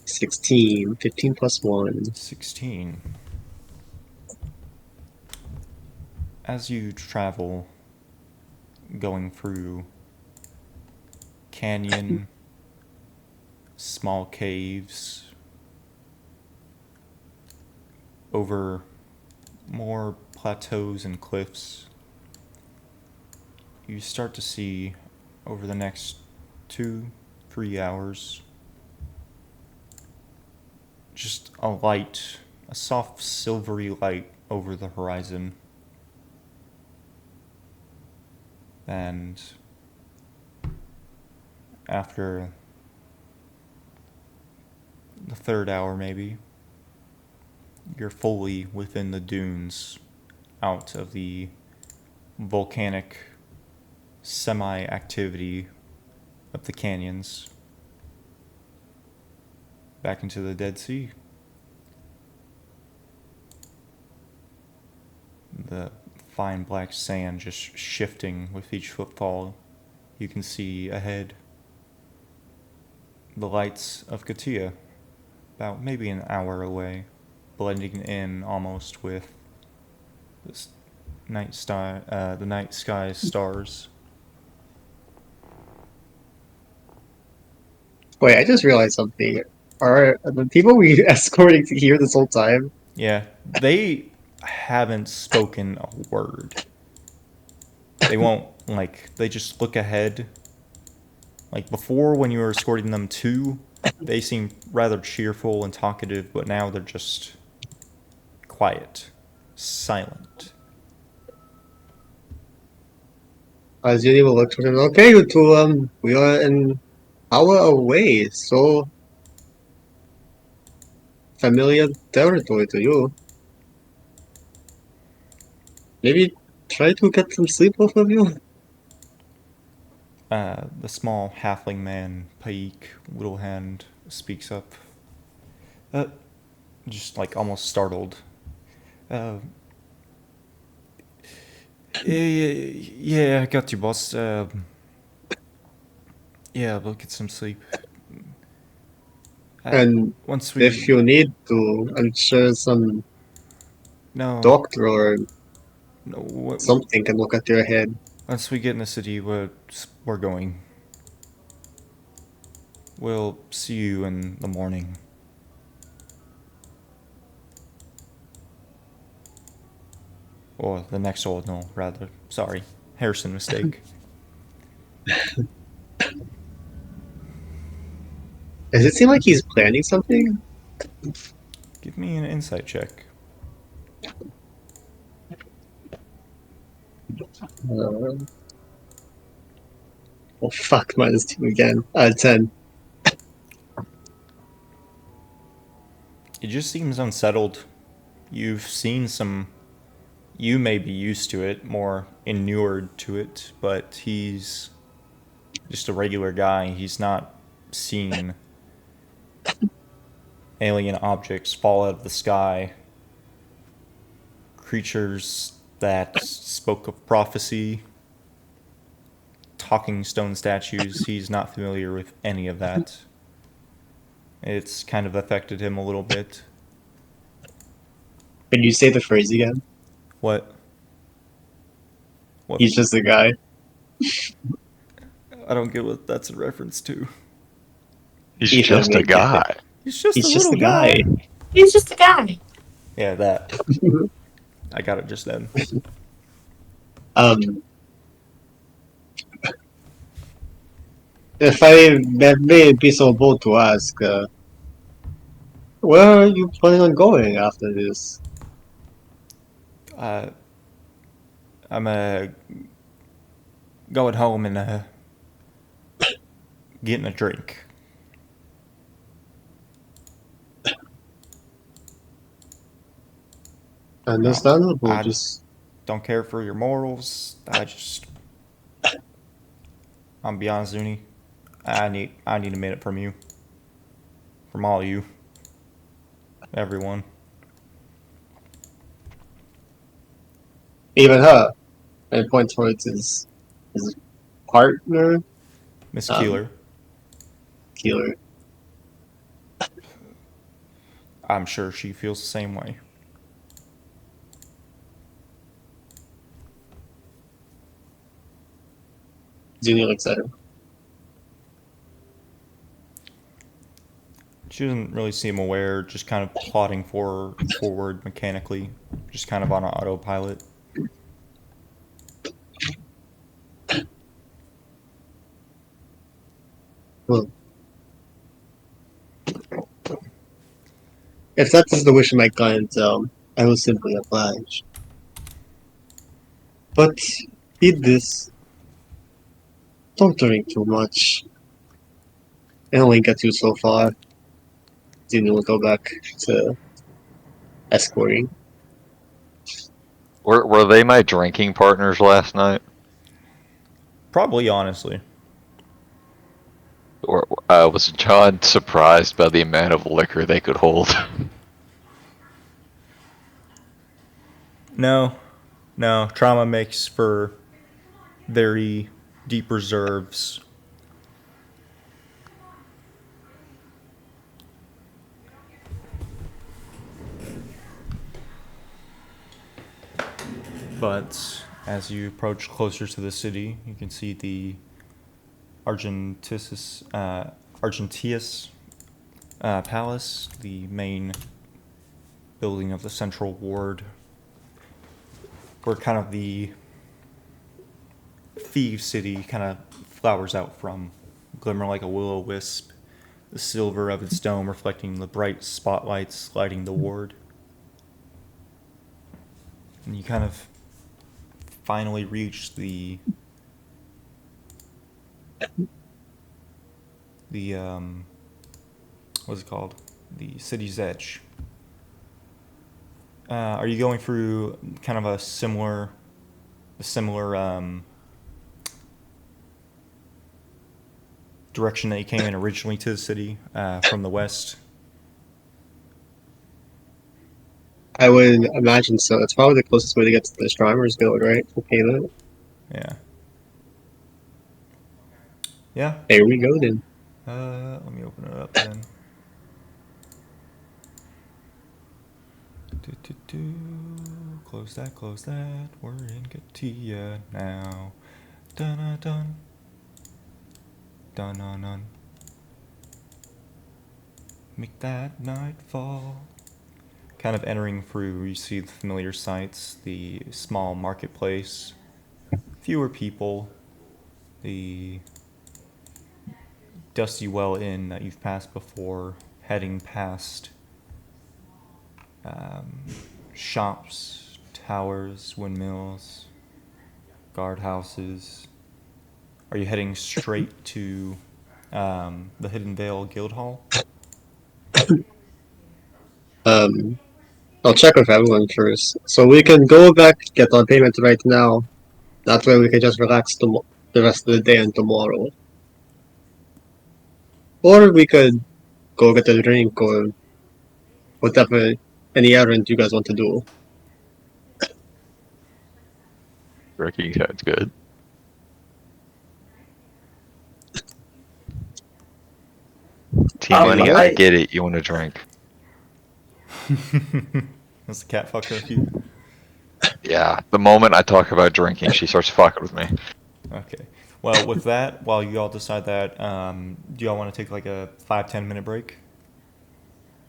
16. 15 plus 1. 16. As you travel, going through canyon, small caves, over more plateaus and cliffs, you start to see over the next 2-3 hours just a light, a soft silvery light over the horizon. And after the third hour maybe, you're fully within the dunes, out of the volcanic semi-activity of the canyons, back into the Dead Sea. The fine black sand just shifting with each footfall. You can see ahead the lights of Katia, about maybe an hour away, blending in almost with this the night sky stars. Wait, I just realized something. Are the people we escorting to here this whole time? Yeah, they haven't spoken a word. They won't, like, they just look ahead. Like, before, when you were escorting them to, they seemed rather cheerful and talkative, but now they're just quiet, silent. As Judy will look to them. Okay, you two, we are an hour away, so familiar territory to you. Maybe try to get some sleep, both of you. The small halfling man, Paik, Little Hand, speaks up. Just like almost startled. Yeah, I got you, boss. Yeah, we'll get some sleep. And Once if we you need to, I'm sure some no doctor or no something can look at your head. once we get in the city, we're going. We'll see you in the morning. Or the next ordinal, rather. Sorry. Harrison mistake. Does it seem like he's planning something? Give me an insight check. Uh, oh fuck, -2 again. 10. It just seems unsettled. You've seen some. You may be used to it, more inured to it, but he's just a regular guy. He's not seen alien objects fall out of the sky, creatures that spoke of prophecy, talking stone statues. He's not familiar with any of that. It's kind of affected him a little bit. Can you say the phrase again? What? What? He's just a guy. I don't get what that's a reference to. He's Ethan, just a we get it. guy. He's just He's a just little a guy. He's just a guy. Yeah, that. I got it just then. Um, if I may be so bold to ask, where are you planning on going after this? I'm going home and getting a drink. Understandable. I Just don't care for your morals. I'm beyond Zuni. I need a minute from you. From all of you. Everyone. even her. I point towards his partner, Miss Um, Keeler. Keeler. I'm sure she feels the same way. Junior looks at her. She doesn't really seem aware, just kind of plodding forward mechanically, just kind of on an autopilot. Well, if that is the wish of my client, I will simply oblige. But eat this. Don't drink too much. It'll only get you so far. Junior will go back to escorting. Were they my drinking partners last night? Probably, honestly. Or was John surprised by the amount of liquor they could hold? No. Trauma makes for very deep reserves. But as you approach closer to the city, you can see the Argentius Palace, the main building of the Central Ward, where kind of the Thieves City kind of flowers out from, glimmer like a will-o-wisp, the silver of its dome reflecting the bright spotlights lighting the ward. And you kind of finally reach the what's it called? The city's edge. Are you going through kind of a similar direction that you came in originally to the city from the west? I would imagine so. That's probably the closest way to get to the Astronomers Guild, right? Okay, then. Yeah. Yeah. There we go then. Let me open it up then. Close that, close that. We're in Katia now. Dun dun dun. Dun dun dun. Make that night fall. Kind of entering through, you see the familiar sights, the small marketplace, fewer people, the Dusty Well Inn that you've passed before, heading past shops, towers, windmills, guardhouses. Are you heading straight to the Hidden Vale Guild Hall? I'll check with everyone first. So we can go back, get our payment right now. That way we can just relax the rest of the day and tomorrow. Or we could go get a drink or whatever, any errand you guys want to do. Drinking sounds good. T-Money, I get it. You want to drink. That's the cat fucking with you. Yeah, the moment I talk about drinking, she starts fucking with me. Okay. Well, with that, while you all decide that, do y'all want to take like a 5-10 minute break?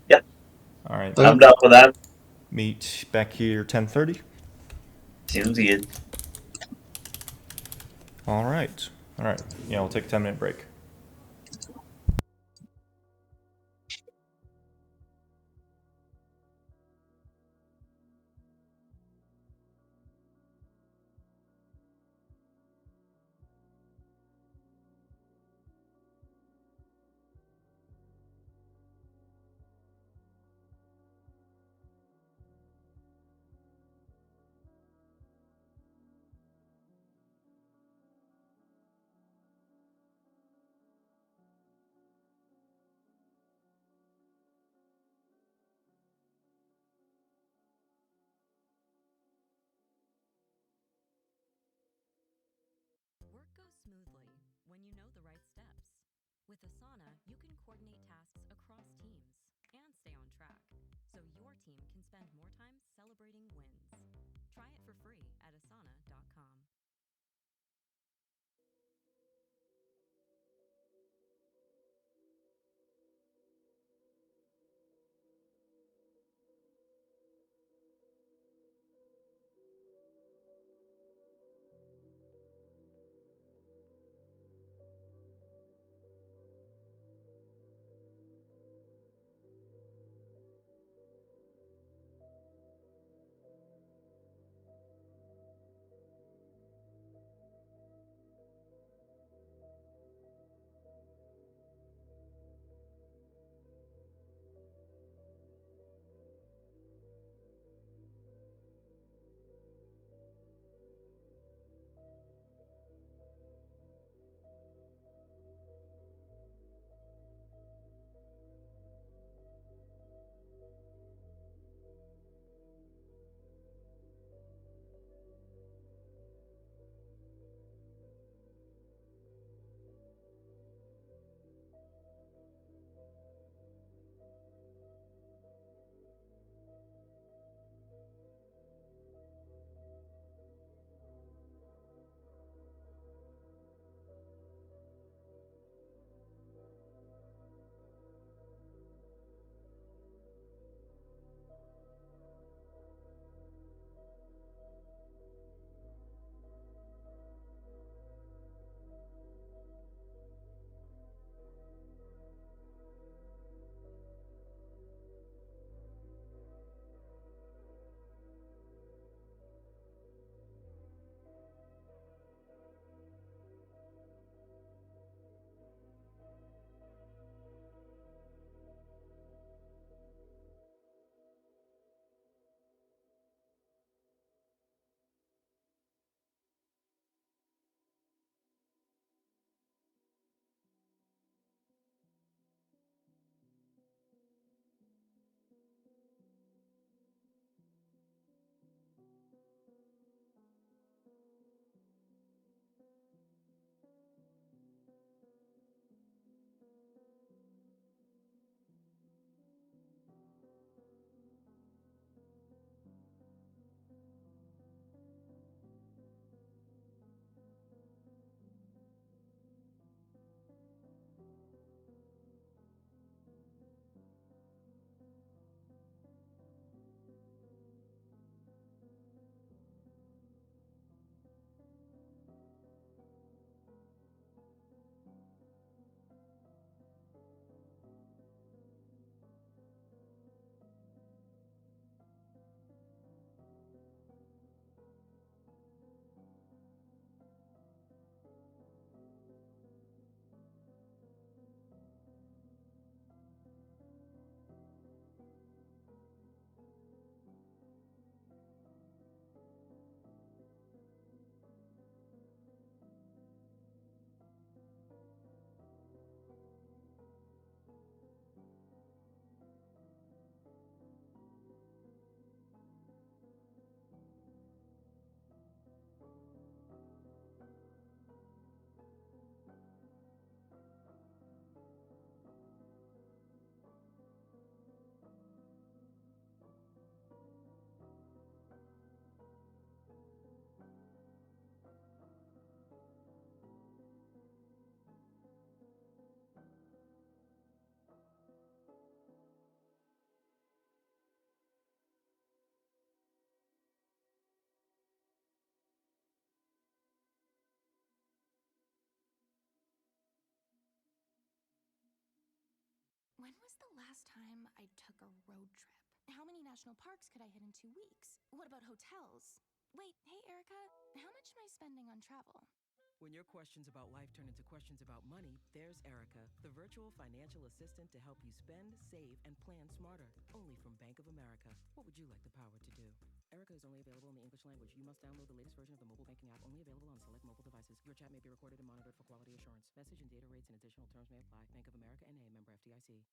Yeah. All right. I'm down with that. Meet back here 10:30. Seems good. All right. All right. Yeah, we'll take a 10-minute break. Work goes smoothly when you know the right steps. With Asana, you can coordinate tasks across teams and stay on track, so your team can spend more time celebrating wins. Try it for free at asana.com. national parks could I hit in 2 weeks? What about hotels? Wait, hey Erica, how much am I spending on travel? When your questions about life turn into questions about money, there's Erica, the virtual financial assistant to help you spend, save, and plan smarter. Only from Bank of America. What would you like the power to do? Erica is only available in the English language. You must download the latest version of the mobile banking app, only available on select mobile devices. Your chat may be recorded and monitored for quality assurance. Message and data rates and additional terms may apply. Bank of America NA, member FDIC.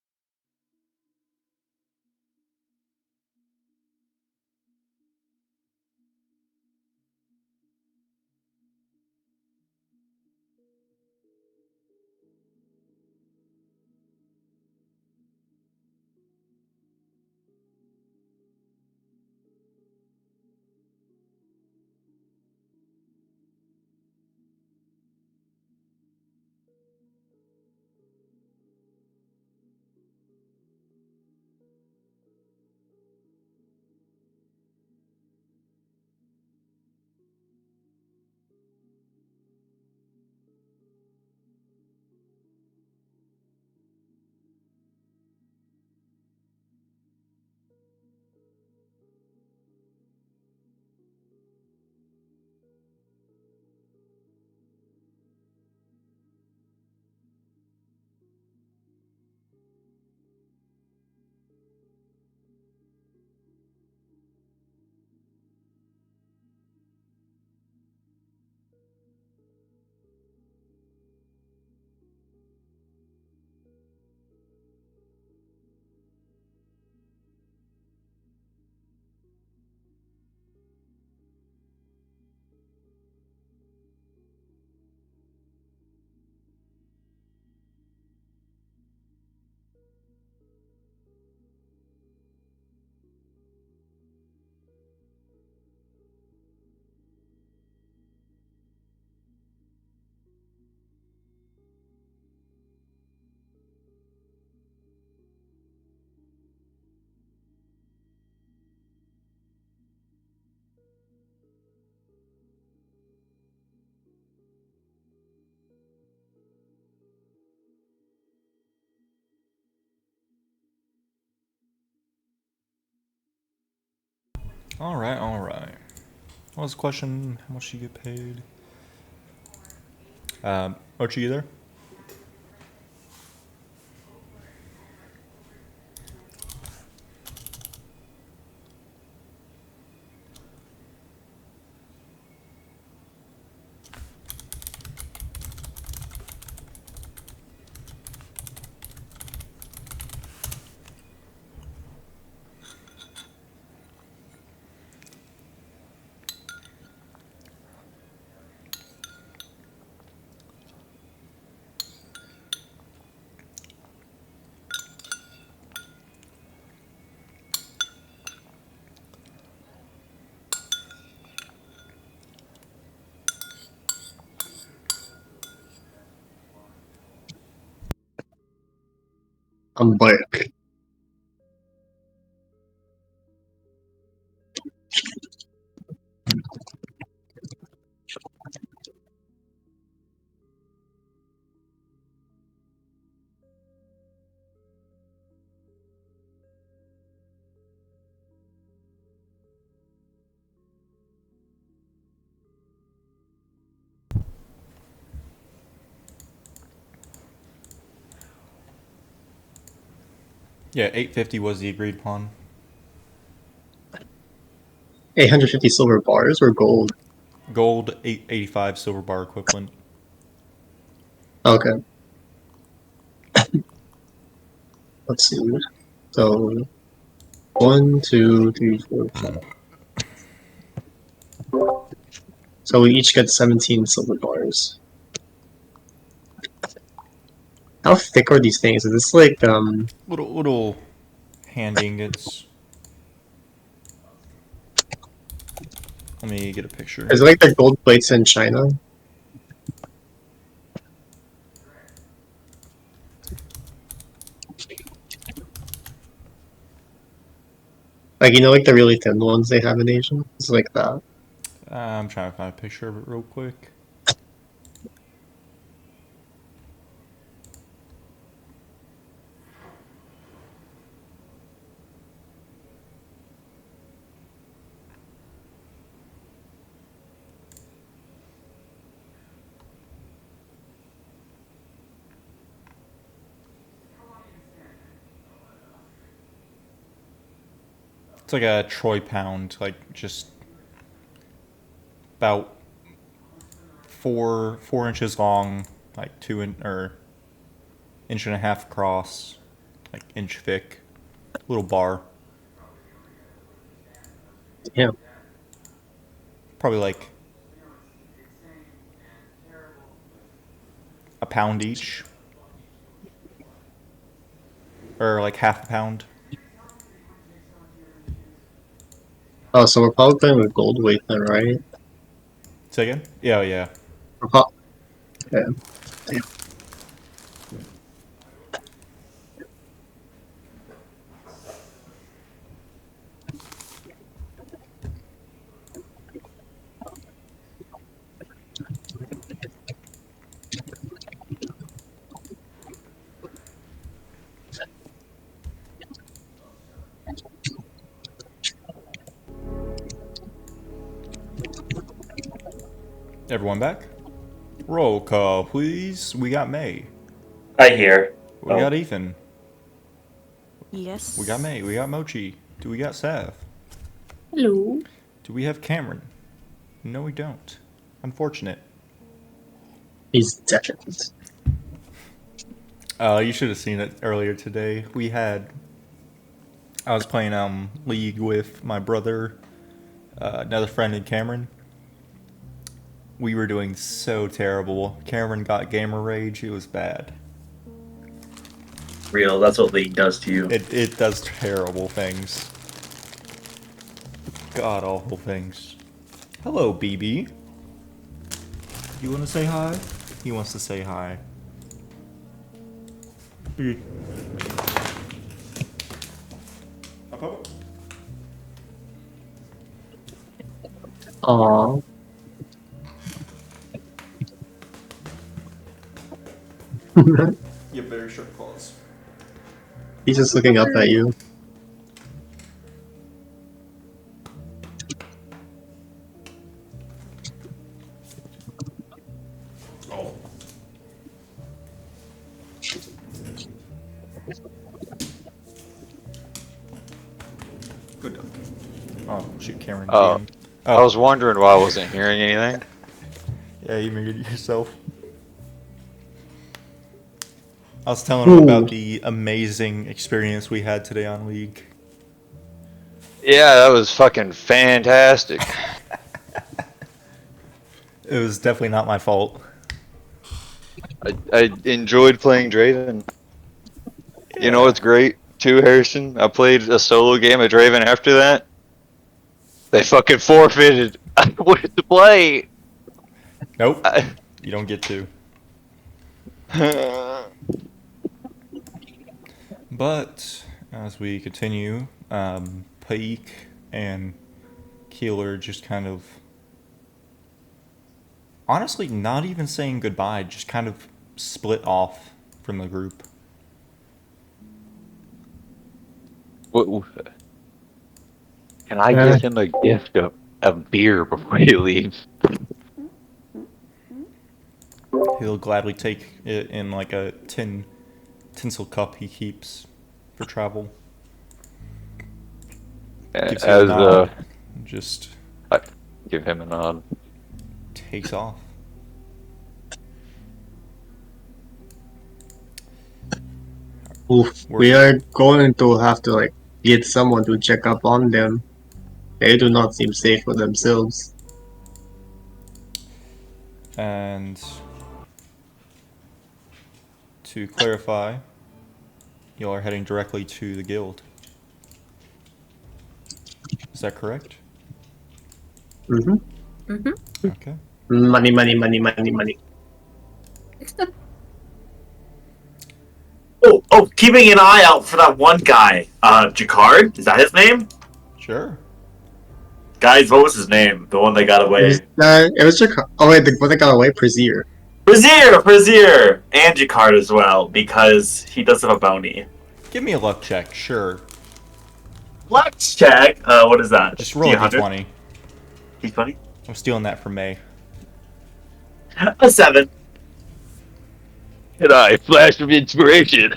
All right, all right. What was the question? How much do you get paid? Archie, you there? I'm back. Yeah, 850 was the agreed upon. 850 silver bars or gold? Gold, 885 silver bar equivalent. Okay. Let's see. So 1, 2, 3, 4, 5. So we each get 17 silver bars. How thick are these things? Is this like Little hand ingots. Let me get a picture. is it like the gold plates in China? Like, you know, like the really thin ones they have in Asia? It's like that. I'm trying to find a picture of it real quick. It's like a troy pound, like just about 4 inches long, like or inch and a half across, like inch thick, little bar. Yeah. Probably like a pound each, or like half a pound. Oh, so we're probably playing with gold weight then, right? Say again? Yeah, yeah. Yeah. Everyone back? Roll call, please. We got May. I hear. We got Ethan. Yes. We got May. We got Mochi. Do we got Sav? Hello. Do we have Cameron? No, we don't. Unfortunate. He's dead. You should have seen it earlier today. I was playing League with my brother, another friend, and Cameron. We were doing so terrible. Cameron got gamer rage. It was bad. Real, that's what League does to you. It does terrible things. God awful things. Hello, BB. You want to say hi? He wants to say hi. Aww. You have very short claws. He's just looking up at you. Oh. Good duck. Oh, shoot, Cameron. Oh. GM. I was wondering why I wasn't hearing anything. Yeah, you muted yourself. I was telling him about the amazing experience we had today on League. Yeah, that was fucking fantastic. It was definitely not my fault. I enjoyed playing Draven. You know what's great too, Harrison? I played a solo game of Draven after that. They fucking forfeited. I wanted to play. Nope. You don't get to. But as we continue, Paik and Keeler just kind of, honestly, not even saying goodbye, just kind of split off from the group. Can I give him a gift of beer before he leaves? He'll gladly take it in like a tinsel cup he keeps for travel. Gives you a nod, just I give him a nod. takes off. Oof. We are going to have to like get someone to check up on them. They do not seem safe for themselves. And to clarify, you are heading directly to the guild. Is that correct? Mm-hmm. Mm-hmm. Okay. Money, money, money, money, money. Oh, keeping an eye out for that one guy. Jacquard? Is that his name? Sure. Guys, what was his name? The one that got away. It was Jacquard. Oh wait, the one that got away, Brazier. Brazier! And Jacquard as well, because he does have a bounty. Give me a luck check, sure. Let's check. What is that? Just roll a D100? d20. D20? I'm stealing that from May. A 7. And I flash of inspiration.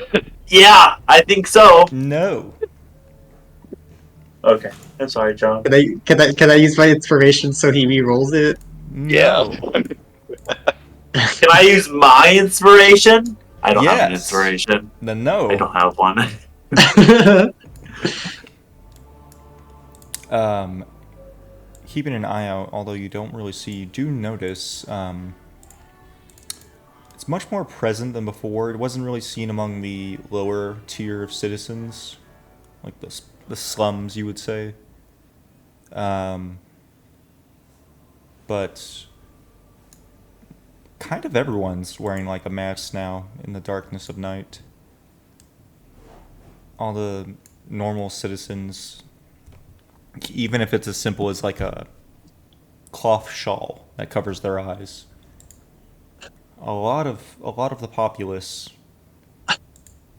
Yeah, I think so. No. Okay. I'm sorry, John. Can I use my inspiration so he re-rolls it? Yeah. Can I use my inspiration? I don't have an Yes. inspiration. Then no. I don't have one. Keeping an eye out, although you don't really see, you do notice it's much more present than before. It wasn't really seen among the lower tier of citizens, like the slums, you would say. But kind of everyone's wearing like a mask now in the darkness of night. All the normal citizens, even if it's as simple as like a cloth shawl that covers their eyes. A lot of the populace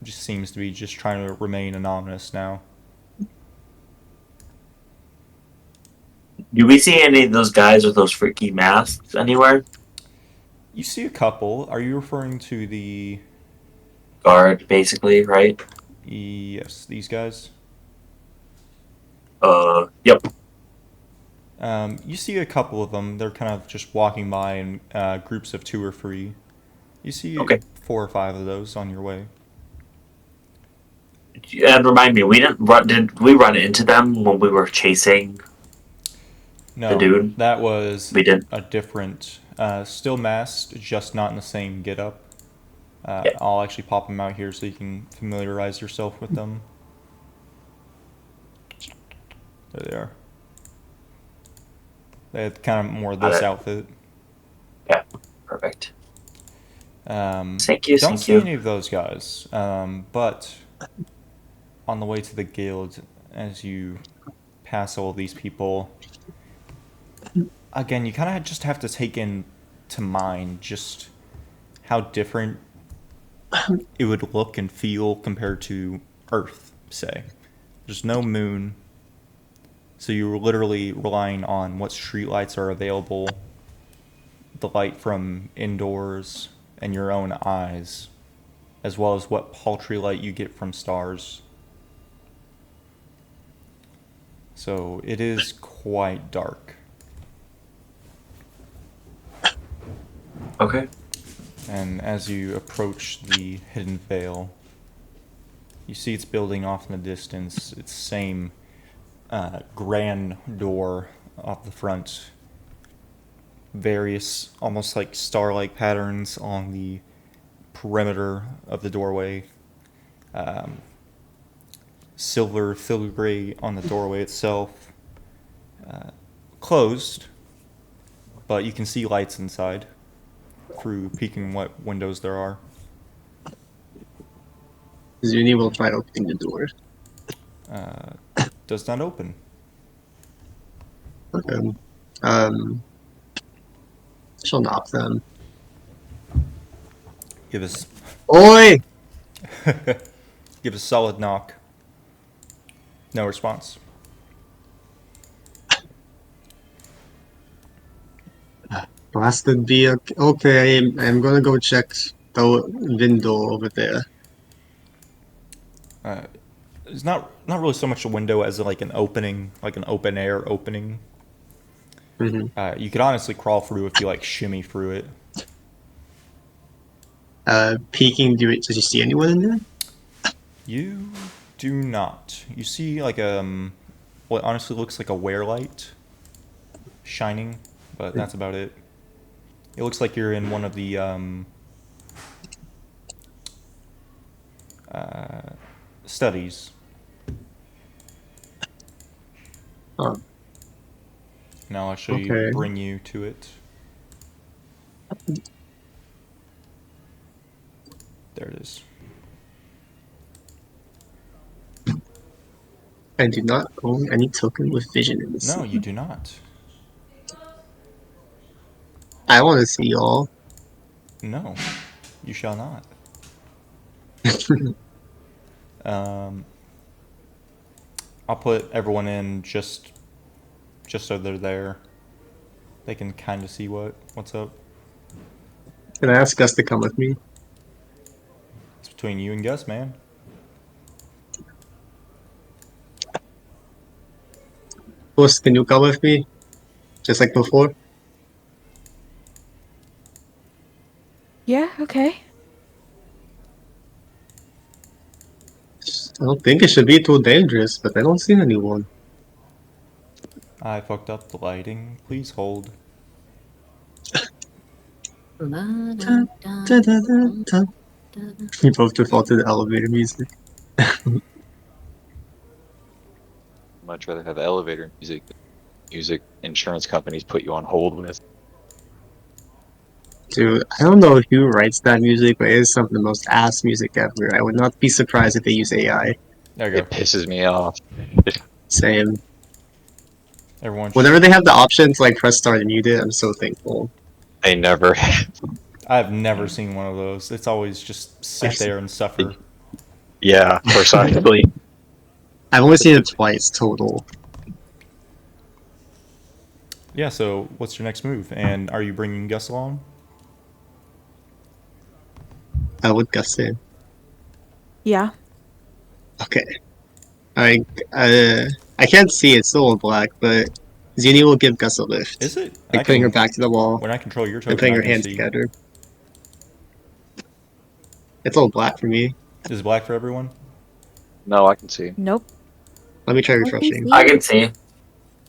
just seems to be just trying to remain anonymous now. Do we see any of those guys with those freaky masks anywhere? You see a couple. Are you referring to the... Guard, basically, right? Yes, these guys? Yep. You see a couple of them. They're kind of just walking by in groups of 2 or 3. You see Okay. 4 or 5 of those on your way. And remind me, did we run into them when we were chasing? No, The dude? that was We did. a different, still masked, just not in the same getup. Yeah. I'll actually pop them out here so you can familiarize yourself with them. There they are. They had kind of more of this outfit. Yeah, perfect. Thank you, Don't thank see you. any of those guys, but on the way to the guild, as you pass all these people, again, you kind of just have to take into mind just how different it would look and feel compared to Earth, say. There's no moon, so you're literally relying on what streetlights are available, the light from indoors, and your own eyes, as well as what paltry light you get from stars. So it is quite dark. Okay. And as you approach the hidden veil, you see it's building off in the distance. It's the same grand door off the front. Various, almost like star-like patterns on the perimeter of the doorway. Silver filigree on the doorway itself. Closed, but you can see lights inside through peeking what windows there are. Zuni will try opening the door. Does not open. Okay. She'll knock them. Give us Oi! give a solid knock. No response. Blasted be okay. I'm gonna go check the window over there. It's not really so much a window as like an opening, like an open air opening. Mm-hmm. You could honestly crawl through if you like shimmy through it. Peeking, does you see anyone in there? You do not. You see like what honestly looks like a wear light shining, but that's about it. It looks like you're in one of the studies. Oh. Now I'll actually Okay. bring you to it. There it is. I do not own any token with vision in this. No, you do not. I want to see y'all. No, you shall not. I'll put everyone in just so they're there. They can kind of see what's up. Can I ask Gus to come with me? It's between you and Gus, man. Ghost, can you come with me? Just like before? Yeah, okay. I don't think it should be too dangerous, but I don't see anyone. I fucked up the lighting. Please hold. Da-da-da-da. We both default to the elevator music. Much rather have elevator music than music insurance companies put you on hold with. Dude, I don't know who writes that music, but it is some of the most ass music ever. I would not be surprised if they use AI. There you It go. pisses me off. Same. Everyone. Whenever they have the option to like press start and mute it, I'm so thankful. They never. I've never seen one of those. It's always just sit there and suffer. Yeah, precisely. I've only seen it twice total. Yeah, so what's your next move? And are you bringing Gus along? I would guess it. Yeah. Okay. I can't see it's still in black, but Zini will give Gus a lift. Is it? Like putting her back to the wall When I control your and token, putting I her can hands see. together. It's all black for me. Is it black for everyone? No, I can see. Nope. Let me try refreshing. I can see.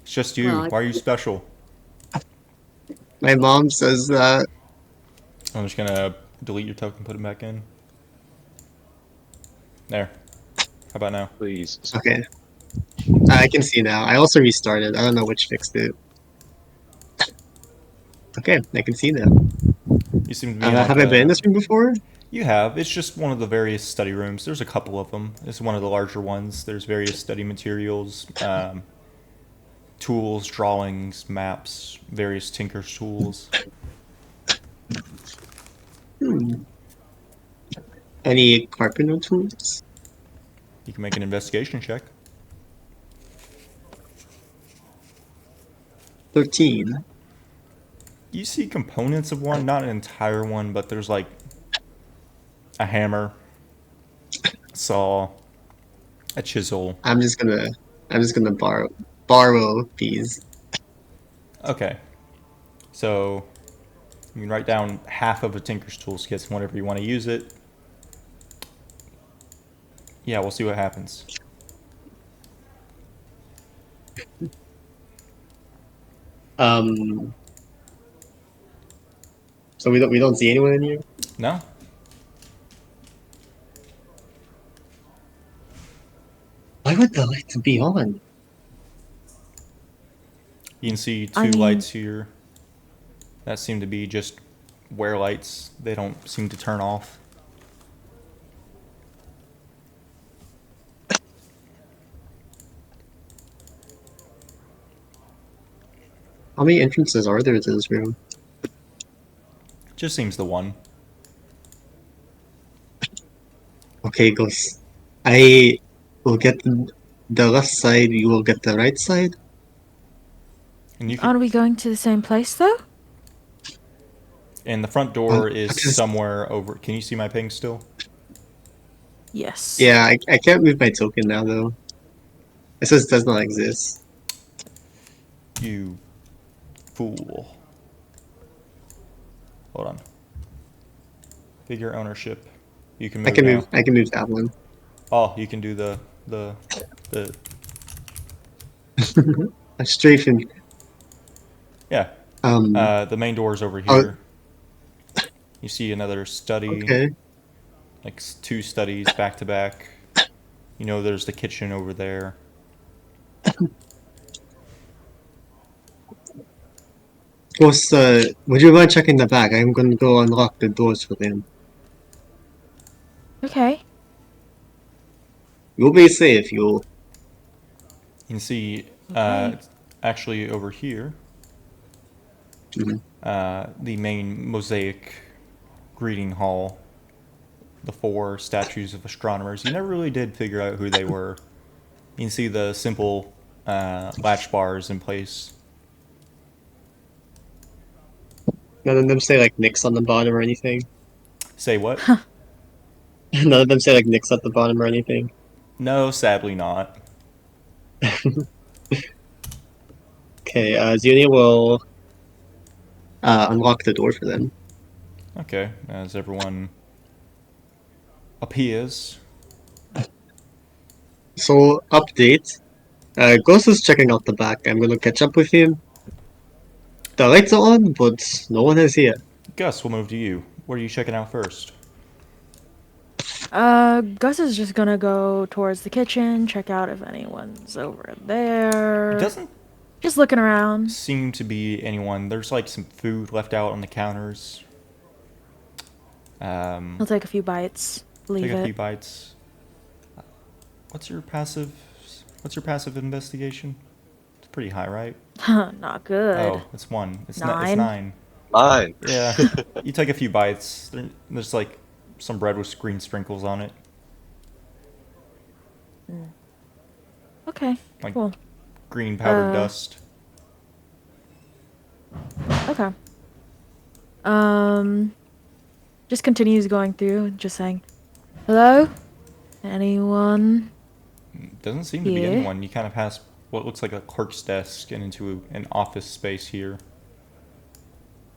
It's just you. Well, Why are you special? My mom says that. I'm just gonna delete your token, put it back in. There. How about now? Please. Okay. I can see now. I also restarted. I don't know which fixed it. Okay, I can see now. You seem to be in like have I been in this room before? You have. It's just one of the various study rooms. There's a couple of them. It's one of the larger ones. There's various study materials, tools, drawings, maps, various tinker's tools. Any carpenter tools? You can make an investigation check. 13. You see components of one, not an entire one, but there's like a hammer, a saw, a chisel. I'm just gonna borrow these. Okay. So you can write down half of a tinker's toolkit whenever you want to use it. Yeah, we'll see what happens. So we don't see anyone in here? No? Why would the lights be on? You can see I two mean- lights here. That seem to be just wear lights. They don't seem to turn off. How many entrances are there to this room? Just seems the one. Okay, Ghost. I will get the left side, you will get the right side? And you can, Aren't we going to the same place though? and the front door is because- somewhere over. Can you see my ping still? Yes. Yeah, I can't move my token now though. It says does not exist. You fool. Hold on. Figure ownership. You can move now. I can move that one. Oh, you can do the I'm strafing. yeah. The main door is over Oh. here. You see another study, Okay. like two studies back to back. You know, there's the kitchen over there. Ghost, would you mind checking the back? I'm gonna go unlock the doors for them. Okay. You'll be safe, you'll. You can see, Okay. actually over here, Mhm. the main mosaic greeting hall. The 4 statues of astronomers. You never really did figure out who they were. You can see the simple latch bars in place. None of them say like Nick's on the bottom or anything. Say what? None of them say like Nick's at the bottom or anything. No, sadly not. Okay, Zuni will unlock the door for them. Okay, as everyone appears. So, update. Ghost is checking out the back. I'm gonna catch up with him. The lights are on, but no one is here. Gus, we'll move to you. What are you checking out first? Gus is just gonna go towards the kitchen, check out if anyone's over there. It doesn't Just looking around. seem to be anyone. There's like some food left out on the counters. He'll take a few bites. Leave Take a it. few bites. What's your passive investigation? It's pretty high, right? Not good. Oh, it's 1. It's 9. 9. Mine. Yeah. You take a few bites. There's like some bread with green sprinkles on it. Okay, Like cool. green powdered dust. Okay. Just continues going through, just saying, "Hello? Anyone?" Doesn't seem to be Yeah. anyone. You kind of pass what looks like a clerk's desk and into an office space here.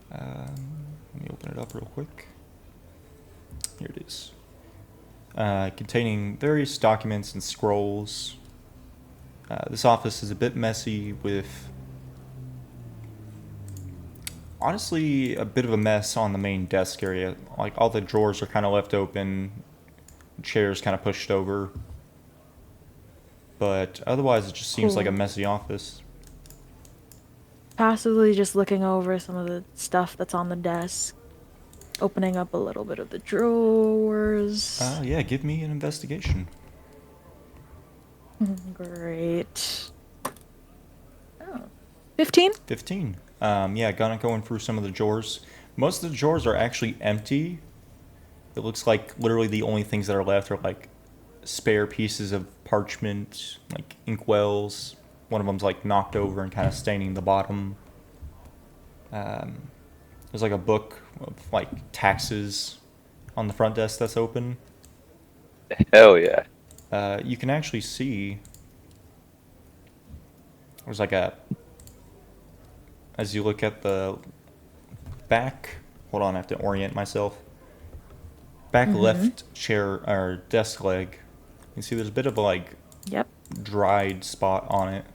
Let me open it up real quick. Here it is. Containing various documents and scrolls. This office is a bit messy with, honestly, a bit of a mess on the main desk area. Like all the drawers are kind of left open, chairs kind of pushed over. But otherwise, it just seems like a Cool. messy office. Passively just looking over some of the stuff that's on the desk. Opening up a little bit of the drawers. Yeah, give me an investigation. Great. Oh. 15? 15. Yeah, going through some of the drawers. Most of the drawers are actually empty. It looks like literally the only things that are left are like spare pieces of parchment, like inkwells. One of them's like knocked over and kind of staining the bottom. There's like a book of like taxes on the front desk that's open. Hell yeah. You can actually see there's like a, as you look at the back, hold on, I have to orient myself. Back left chair or desk leg, you see there's a bit of a like Yep. dried spot on it.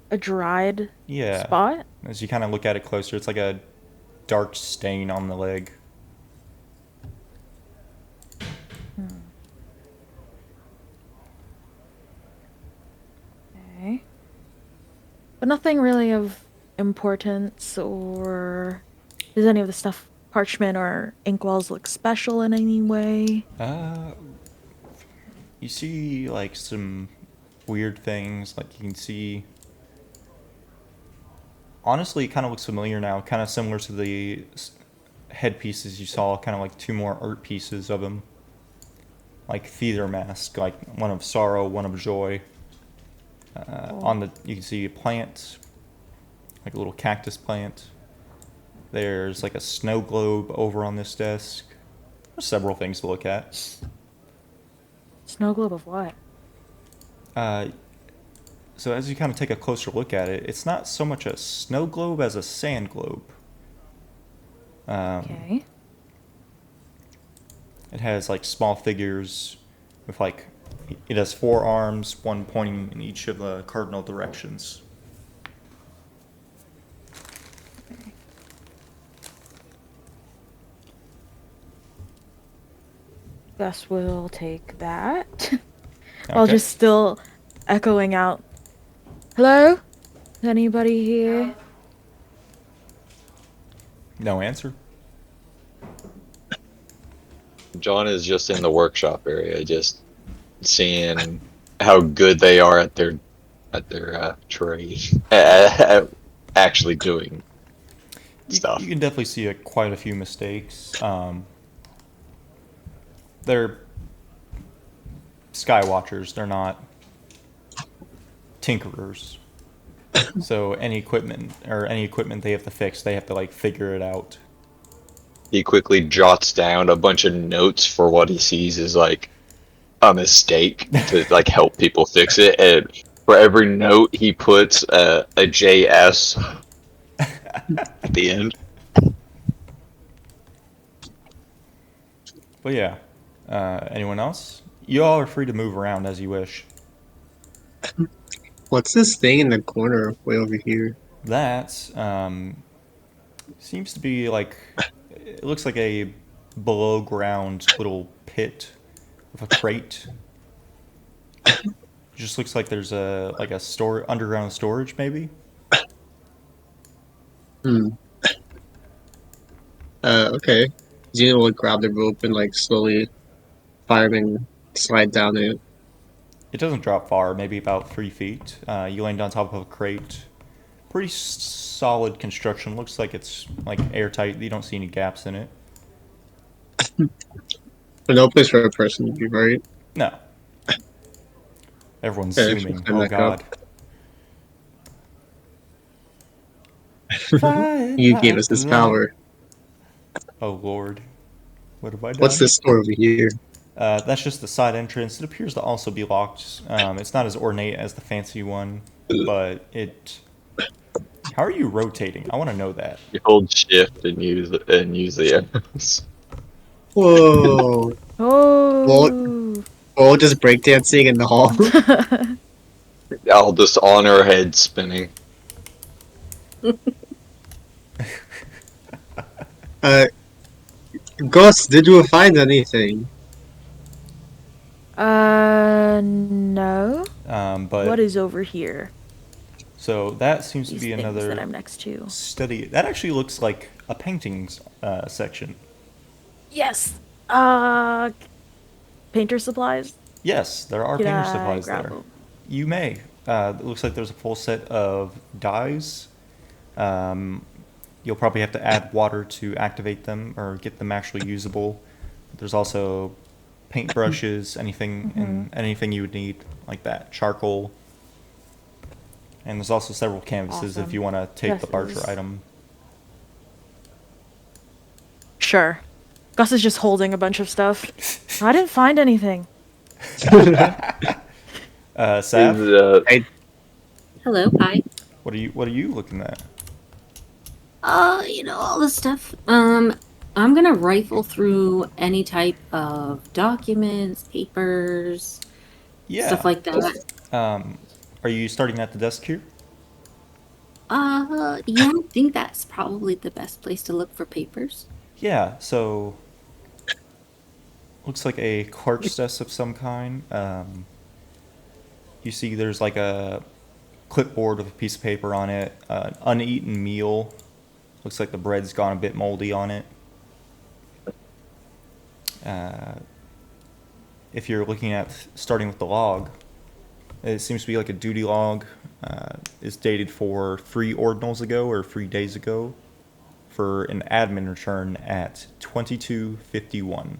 A dried Yeah. spot? As you kind of look at it closer, it's like a dark stain on the leg. Okay. But nothing really of importance, or does any of the stuff, parchment or inkwells, look special in any way? You see like some weird things, like you can see, honestly, it kind of looks familiar now, kind of similar to the headpieces you saw, kind of like 2 more art pieces of them. Like theater mask, like one of sorrow, one of joy. On the, you can see a plant, like a little cactus plant. There's like a snow globe over on this desk. There's several things to look at. Snow globe of what? So as you kind of take a closer look at it, it's not so much a snow globe as a sand globe. Okay. It has like small figures with like, it has 4 arms, one pointing in each of the cardinal directions. Gus will take that. While Okay. just still echoing out, "Hello? Is anybody here?" No answer. John is just in the workshop area, just seeing how good they are at their trade, at actually doing stuff. You can definitely see quite a few mistakes. They're skywatchers. They're not tinkerers. So any equipment they have to fix, they have to like figure it out. He quickly jots down a bunch of notes for what he sees as like a mistake to like help people fix it, and For every note, he puts a JS at the end. But yeah, anyone else? You all are free to move around as you wish. What's this thing in the corner way over here? That seems to be like, it looks like a below ground little pit with a crate. Just looks like there's a underground storage maybe. Hmm. Okay. Xena will grab the rope and like slowly fireman slide down it. It doesn't drop far, maybe about 3 feet. You land on top of a crate. Pretty solid construction. Looks like it's like airtight. You don't see any gaps in it. But no place for a person to be, right? No. Everyone's Okay, zooming. climb Oh back god. You gave us this power. Oh lord. What have I done? What's this door over here? That's just the side entrance. It appears to also be locked. It's not as ornate as the fancy one, but it... How are you rotating? I want to know that. You hold shift and use the arrows. Whoa! Oh. Oh, just breakdancing in the hall. I'll just on her head spinning. Gus, did you find anything? No. But What is over here? so that seems to These be things another that I'm next to. study. That actually looks like a paintings section. Yes. Painter supplies. Yes, there are Could painter I supplies grab there. them? You may. It looks like there's a full set of dyes. You'll probably have to add water to activate them or get them actually usable. There's also paint brushes, anything you would need like that, charcoal. And there's also several canvases if Awesome. you want to take the larger Dresses. item. Sure. Gus is just holding a bunch of stuff. I didn't find anything. Sav, Hello, hi. what are you looking at? All this stuff. I'm gonna rifle through any type of documents, papers, Yeah. stuff like that. Are you starting at the desk here? Yeah, I think that's probably the best place to look for papers. Yeah, so looks like a clerk's desk of some kind. You see there's like a clipboard with a piece of paper on it, an uneaten meal. Looks like the bread's gone a bit moldy on it. If you're looking at starting with the log, it seems to be like a duty log. It's dated for 3 ordinals ago or 3 days ago for an admin return at 22:51.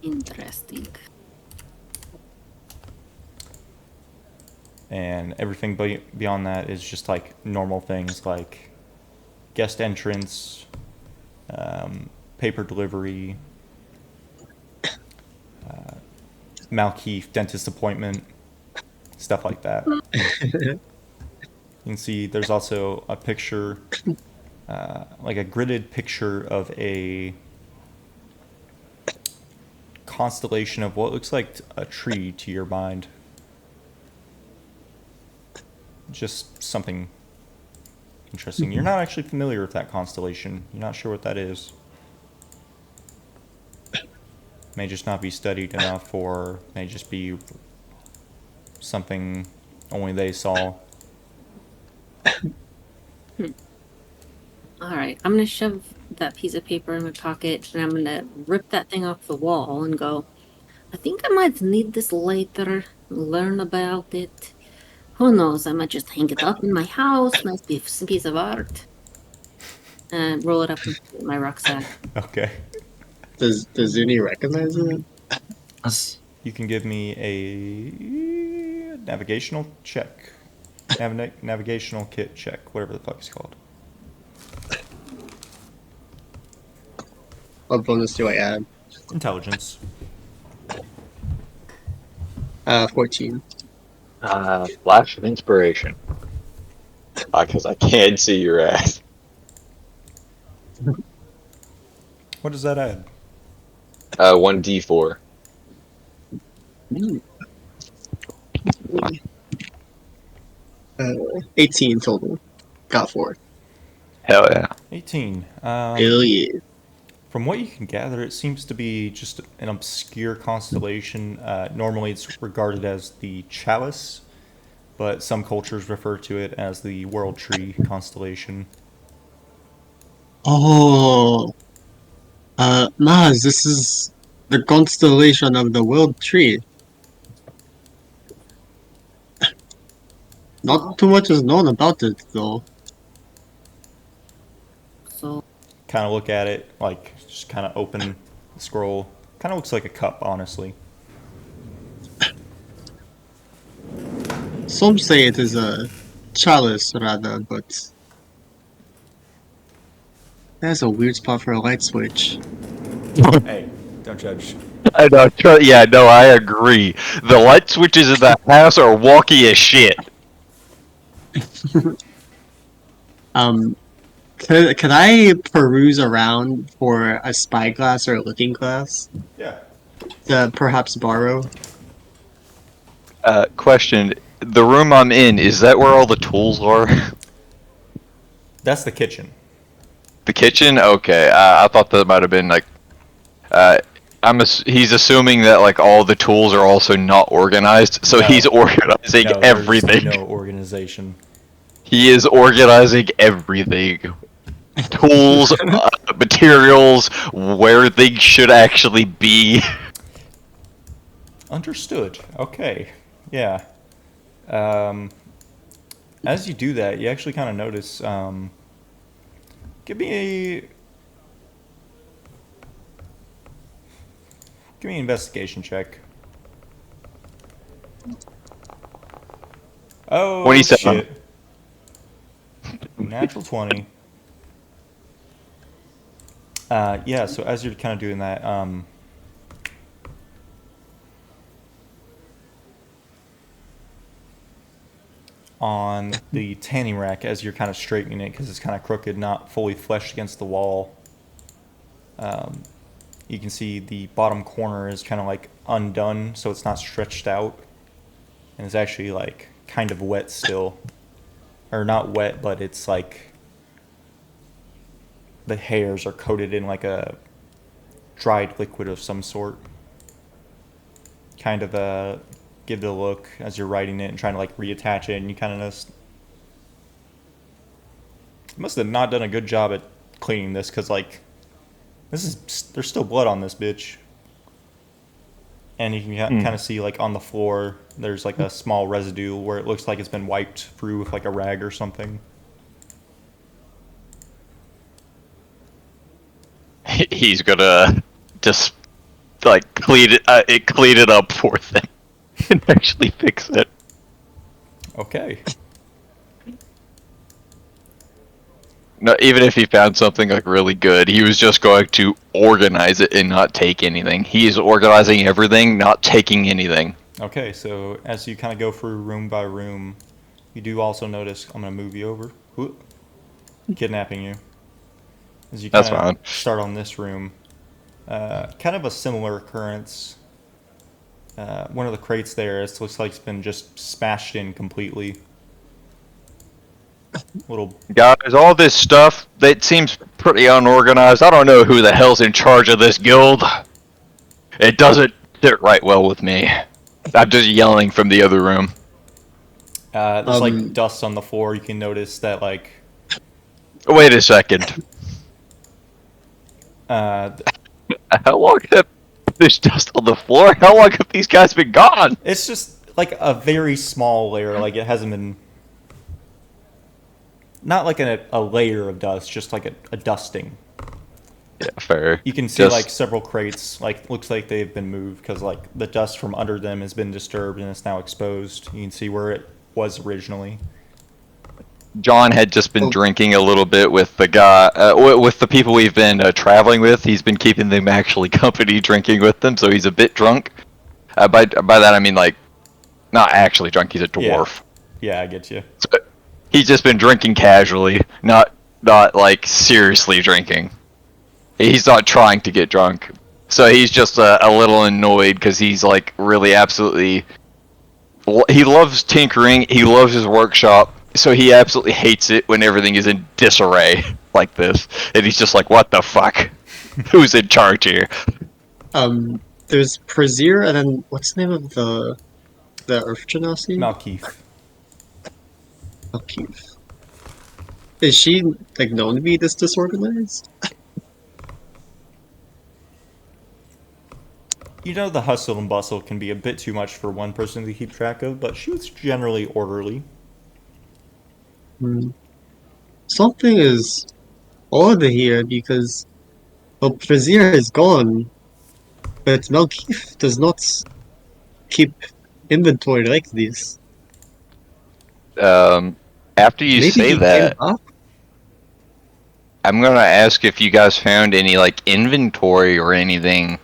Interesting. And everything beyond that is just like normal things like guest entrance, paper delivery, Malkeith dentist appointment, stuff like that. You can see there's also a picture, like a gridded picture of a constellation of what looks like a tree to your mind. Just something interesting. You're not actually familiar with that constellation. You're not sure what that is. May just not be studied enough, or may just be something only they saw. Alright, I'm gonna shove that piece of paper in my pocket and I'm gonna rip that thing off the wall and go, I think I might need this later, learn about it. Who knows, I might just hang it up in my house, nice piece of art. And roll it up in my rucksack. Okay. Does Zuni recognize it? You can give me a navigational check. Navigational kit check, whatever the fuck it's called. What bonus do I add? Intelligence. 14. Flash of inspiration. Because I can't see your ass. What does that add? 1d4. 18 total. Got 4. Hell yeah. 18. Hell yeah. From what you can gather, it seems to be just an obscure constellation. Normally, it's regarded as the Chalice, but some cultures refer to it as the World Tree constellation. Oh. Maz, this is the constellation of the World Tree. Not too much is known about it, though. So Kind of look at it, like, just kind of open the scroll. Kind of looks like a cup, honestly. Some say it is a chalice, rather, but that's a weird spot for a light switch. Hey, don't judge. I know. Yeah, no, I agree. The light switches in that house are wonky as shit. Could I peruse around for a spyglass or a looking glass Yeah. to perhaps borrow? Question. The room I'm in, is that where all the tools are? That's the kitchen. The kitchen? Okay. I thought that might have been like... he's assuming that like all the tools are also not organized, so No. he's organizing No, there's everything. no organization. He is organizing everything. Tools, materials, where things should actually be. Understood. Okay. Yeah. As you do that, you actually kind of notice. Give me an investigation check. Oh, 27. shit. Natural 20. Yeah, so as you're kind of doing that, on the tanning rack, as you're kind of straightening it because it's kind of crooked, not fully fleshed against the wall, you can see the bottom corner is kind of like undone, so it's not stretched out, and it's actually like kind of wet still, or not wet, but it's like the hairs are coated in like a dried liquid of some sort. Kind of give it a look as you're writing it and trying to like reattach it, and you kind of notice must have not done a good job at cleaning this, because like there's still blood on this bitch, and you can kind of see like on the floor there's like a small residue where it looks like it's been wiped through with like a rag or something. He's gonna just like clean it up for them and actually fix it. Okay. No, even if he found something like really good, he was just going to organize it and not take anything. He is organizing everything, not taking anything. Okay, so as you kind of go through room by room, you do also notice, I'm going to move you over. Whoop. Kidnapping you. As you kind That's fine. of start on this room, kind of a similar occurrence. One of the crates there, it looks like it's been just smashed in completely. Little Guys, all this stuff, that seems pretty unorganized. I don't know who the hell's in charge of this guild. It doesn't sit right well with me. I'm just yelling from the other room. there's like dust on the floor. You can notice that like. Wait a second. How long have there's dust on the floor? How long have these guys been gone? It's just like a very small layer. Like it hasn't been. Not like a layer of dust, just like a dusting. Yeah, fair. You can see like several crates, like looks like they've been moved because like the dust from under them has been disturbed and it's now exposed. You can see where it was originally. John had just been Oh. drinking a little bit with the guy, with the people we've been traveling with. He's been keeping them actually company, drinking with them, so he's a bit drunk. By that I mean like, not actually drunk. He's a dwarf. Yeah, I get you. So he's just been drinking casually, not like seriously drinking. He's not trying to get drunk, so he's just a little annoyed because he's like really absolutely. He loves tinkering. He loves his workshop. So he absolutely hates it when everything is in disarray like this, and he's just like, "What the fuck? Who's in charge here?" There's Brazier, and then what's the name of the Earth Genasi? Malkeith. Malkeith. Is she like known to be this disorganized? You know, the hustle and bustle can be a bit too much for one person to keep track of, but she was generally orderly. Something is odd here because well, Brazier is gone, but Malkeith does not keep inventory like this. After you Maybe say he came that, back? I'm gonna ask if you guys found any like inventory or anything,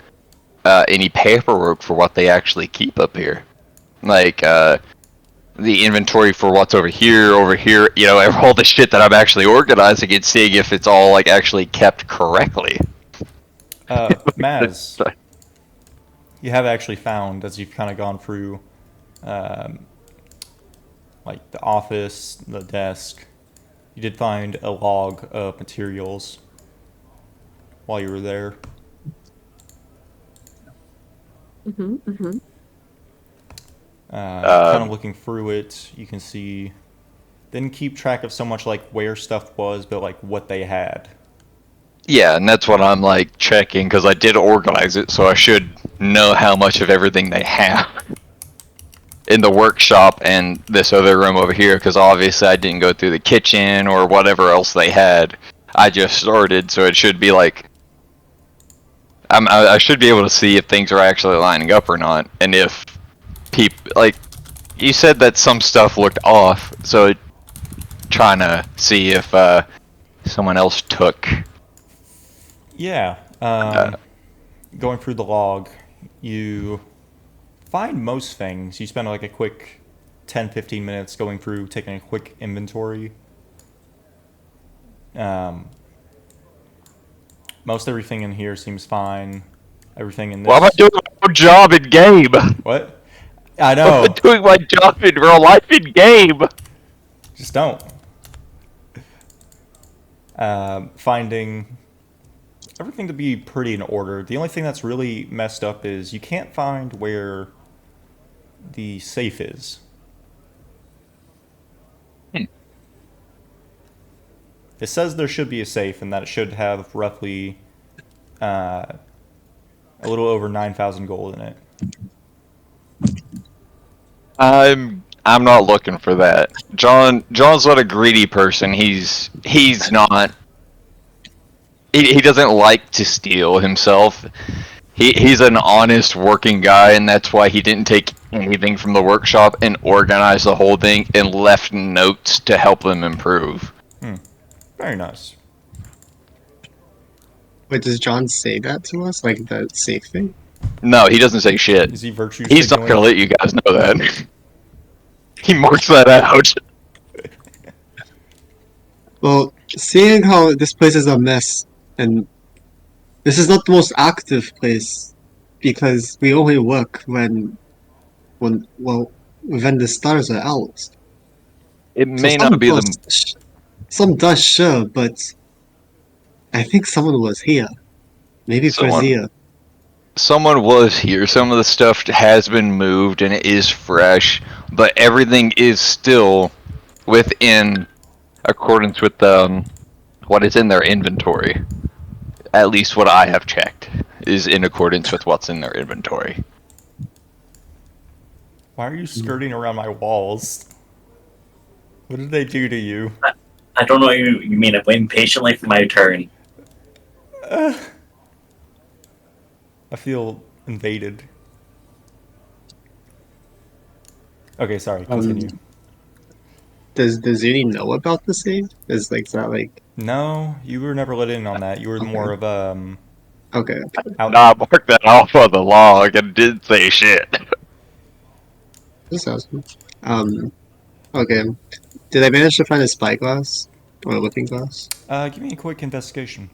any paperwork for what they actually keep up here, like the inventory for what's over here, you know, all the shit that I'm actually organizing and seeing if it's all like actually kept correctly. Maz, you have actually found, as you've kind of gone through, like the office, the desk, you did find a log of materials while you were there. Kind of looking through it, you can see, didn't keep track of so much like where stuff was, but like what they had. Yeah, and that's what I'm like checking because I did organize it, so I should know how much of everything they have in the workshop and this other room over here. Because obviously I didn't go through the kitchen or whatever else they had. I just started, so it should be like I should be able to see if things are actually lining up or not, and if people like you said that some stuff looked off, so trying to see if someone else took. Yeah. Going through the log, you find most things. You spend like a quick 10-15 minutes going through, taking a quick inventory. Most everything in here seems fine. Everything in this. Why am I doing my job in game? What? I I'm know. doing my job in real life in game. Just don't. Finding everything to be pretty in order. The only thing that's really messed up is you can't find where the safe is. It says there should be a safe and that it should have roughly a little over 9,000 gold in it. I'm not looking for that. John's not a greedy person. He's not. He doesn't like to steal himself. He's an honest working guy, and that's why he didn't take anything from the workshop and organize the whole thing and left notes to help them improve. Very nice. Wait, does John say that to us? Like the safe thing? No, he doesn't say shit. Is he virtue He's not signaling? gonna let you guys know that. He marks that out. Well, seeing how this place is a mess, and this is not the most active place, because we only work when the stars are out. It So may not be the. some does, sure, but I think someone was here. Maybe Brazier. Someone was here. Some of the stuff has been moved and it is fresh, but everything is still within accordance with what is in their inventory. At least what I have checked is in accordance with what's in their inventory. Why are you skirting around my walls? What did they do to you? I don't know what you mean. I'm waiting patiently for my turn. I feel invaded. Okay, sorry, continue. Does Zuni know about the save? Is that like No, you were never let in on that. You were Okay. more of okay? out. Nah, I marked that off on the log and didn't say shit. Just asking. Okay. Did I manage to find a spyglass or a looking glass? Give me a quick investigation.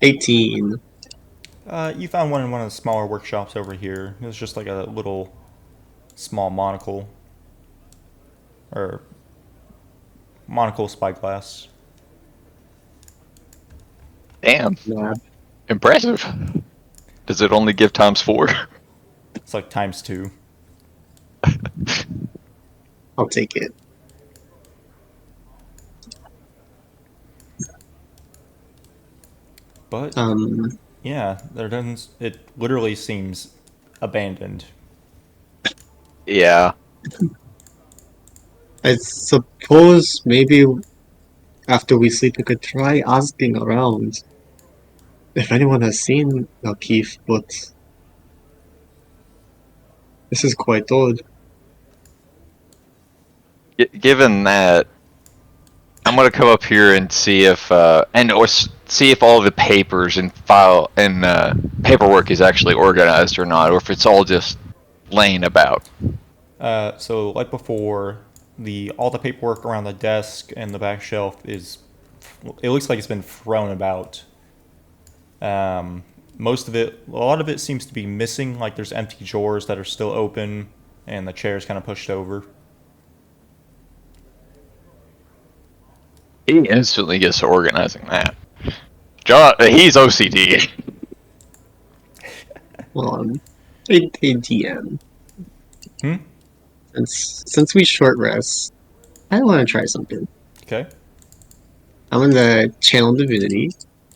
$18. You found one in one of the smaller workshops over here. It was just like a little small monocle. Or monocle spyglass. Damn, Yeah. impressive. Does it only give ×4? It's like ×2. I'll take it. But yeah, there doesn't. It literally seems abandoned. Yeah. I suppose maybe after we sleep we could try asking around if anyone has seen O'Keefe, but this is quite odd. Given that, I'm gonna come up here and see if see if all the papers and file and paperwork is actually organized or not, or if it's all just laying about. So like before, all the paperwork around the desk and the back shelf is. It looks like it's been thrown about. Most of it, a lot of it seems to be missing. Like there's empty drawers that are still open, and the chair's kind of pushed over. He instantly gets to organizing that. John, he's OCD. Well, ATM. Hmm? Since we short rest, I want to try something. Okay. I'm in the channel divinity.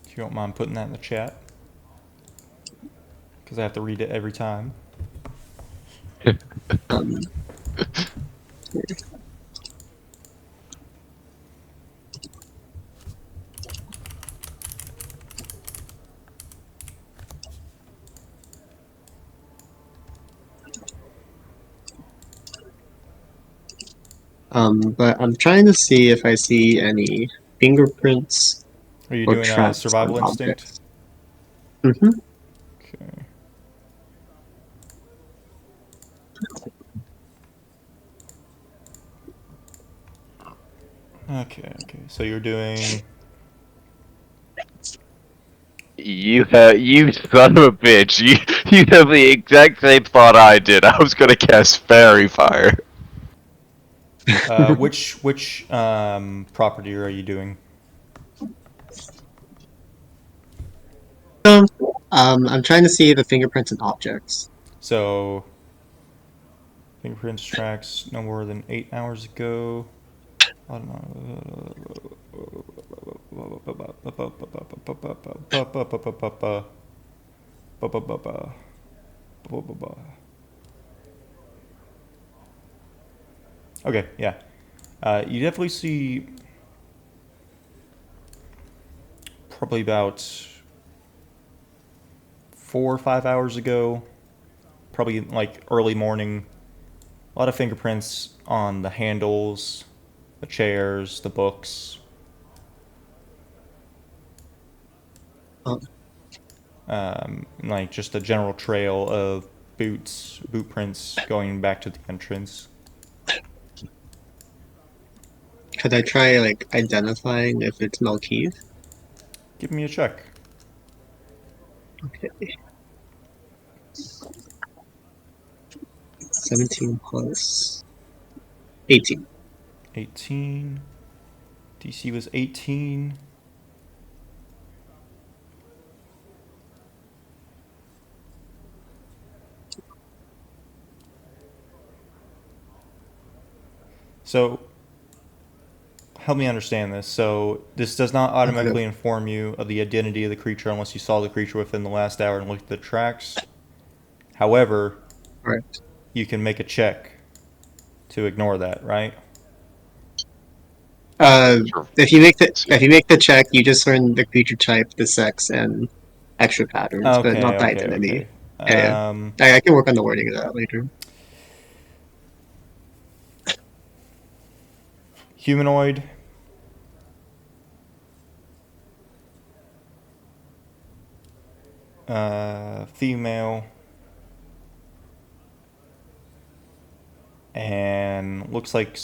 If you don't mind putting that in the chat, because I have to read it every time. Um, but I'm trying to see if I see any fingerprints Are you or doing a tracks survival on instinct? objects. Mm-hmm. Okay. Okay. So you're doing. You son of a bitch. You have the exact same thought I did. I was gonna cast Fairy Fire. Which property are you doing? I'm trying to see the fingerprints and objects. So, fingerprints tracks no more than 8 hours ago. I don't know. Okay, yeah. You definitely see probably about 4 or 5 hours ago, probably like early morning, a lot of fingerprints on the handles, the chairs, the books. Oh. Like just a general trail of boot prints going back to the entrance. Could I try like identifying if it's Malkeith? Give me a check. Okay. 17 plus 18. 18. DC was 18. So, help me understand this. So, this does not automatically inform you of the identity of the creature unless you saw the creature within the last hour and looked at the tracks. However, Correct. you can make a check to ignore that, right? If you make the check, you just learn the creature type, the sex, and extra patterns, but not the identity. Yeah. Um, I can work on the wording of that later. humanoid. Female. And looks like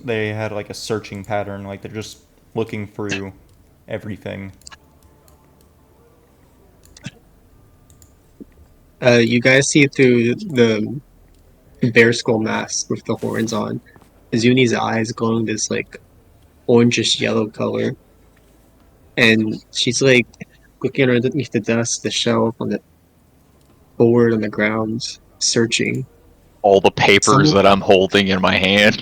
they had like a searching pattern, like they're just looking through everything. You guys see through the bear skull mask with the horns on. Zuni's eyes glowing this like orangish yellow color, and she's like looking underneath the desk, the shelf on the board on the ground, searching. All the papers Some- that I'm holding in my hand.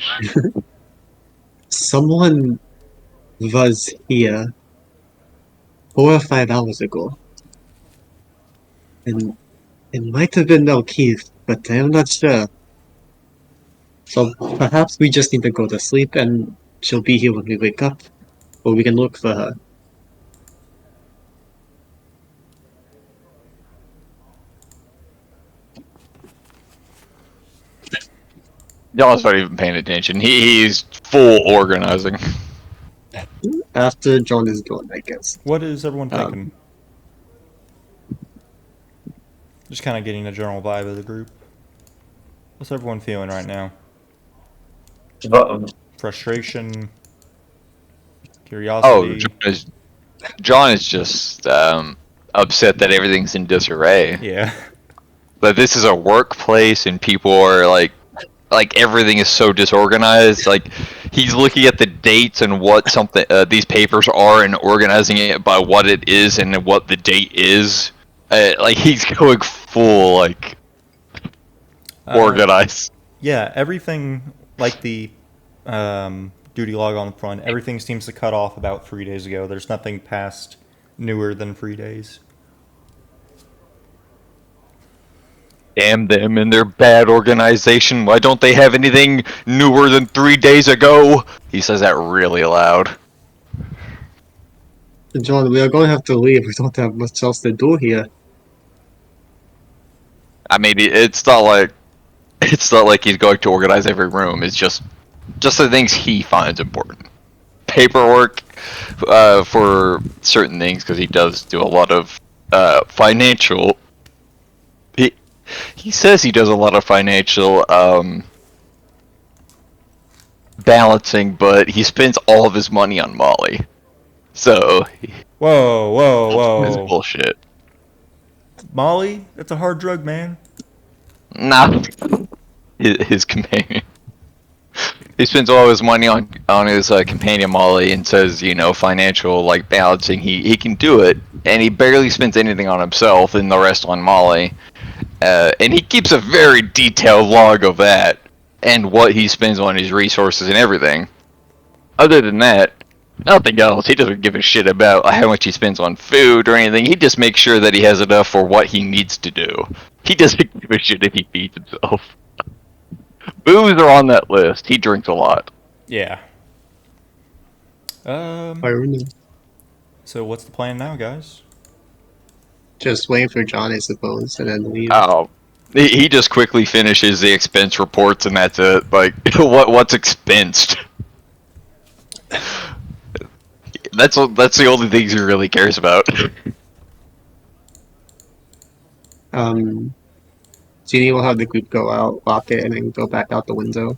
Someone was here 4 or 5 hours ago, and it might have been O'Keefe, but I'm not sure. So perhaps we just need to go to sleep, and she'll be here when we wake up, or we can look for her. Y'all's not even paying attention. He's full organizing. After John is done, I guess. What is everyone Um, thinking? Just kind of getting a general vibe of the group. What's everyone feeling right now? Frustration, Oh, curiosity. John is just upset that everything's in disarray. Yeah. But this is a workplace and people are like everything is so disorganized. Like he's looking at the dates and what something these papers are and organizing it by what it is and what the date is. Like he's going full like organized. Yeah, everything like the duty log on the front. Everything seems to cut off about 3 days ago. There's nothing past newer than 3 days. Damn them and their bad organization. Why don't they have anything newer than 3 days ago? He says that really loud. John, we are going to have to leave. We don't have much else to do here. I mean, it's not like he's going to organize every room. It's just the things he finds important. Paperwork for certain things because he does do a lot of financial. He says he does a lot of financial balancing, but he spends all of his money on Molly. So Whoa, it's whoa. bullshit. Molly? That's a hard drug, man. Nah, his companion. He spends all his money on his companion Molly and says, you know, financial like balancing. He can do it, and he barely spends anything on himself, and the rest on Molly. And he keeps a very detailed log of that and what he spends on his resources and everything. Other than that, nothing else. He doesn't give a shit about how much he spends on food or anything. He just makes sure that he has enough for what he needs to do. He doesn't give a shit if he feeds himself. Booze are on that list. He drinks a lot. Yeah. So what's the plan now, guys? Just waiting for John, I suppose, and then leave. Oh, he just quickly finishes the expense reports and that's it. Like, what's expensed? That's the only things he really cares about. Jeannie will have the group go out, lock it, and then go back out the window.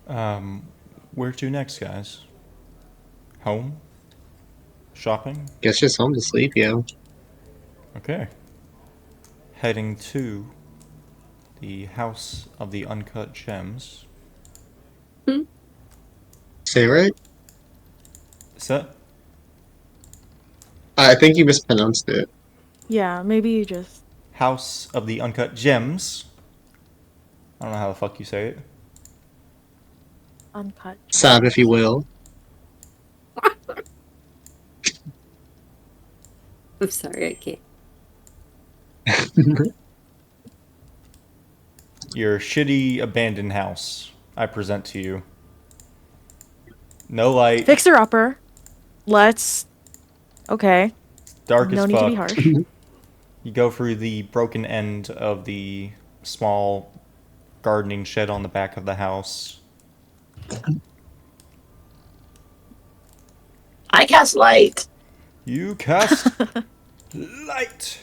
Where to next, guys? Home? Shopping? Guess just home to sleep, yeah. Okay. Heading to the House of the Uncut Gems. Say right? Is that? I think you mispronounced it. Yeah, maybe you just. House of the Uncut Gems. I don't know how the fuck you say it. Uncut. Sab, if you will. I'm sorry, I can't. Your shitty abandoned house, I present to you. No light, Fixer upper. Let's. Okay. dark No as need to be fuck. harsh. You go through the broken end of the small gardening shed on the back of the house. I cast light. You cast light.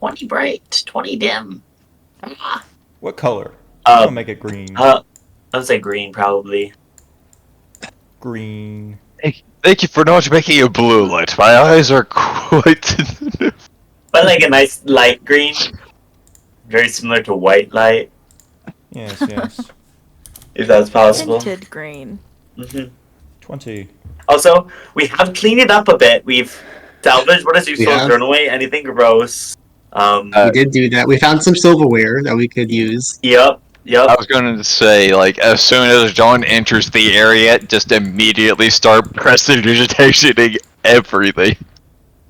20 bright, 20 dim. Ah. What color? I'll Um, make it green. I would say green, probably. Green. Thank you for not making it blue light. My eyes are quite. But like a nice light green. Very similar to white light, Yes, yes. if that's possible. Tinted green. hmm 20. Also, we have cleaned it up a bit. We've salvaged what is useful, Yeah. thrown away anything gross. We did do that. We found some silverware that we could use. Yep. I was going to say, like, as soon as John enters the area, just immediately start prestidigitating everything.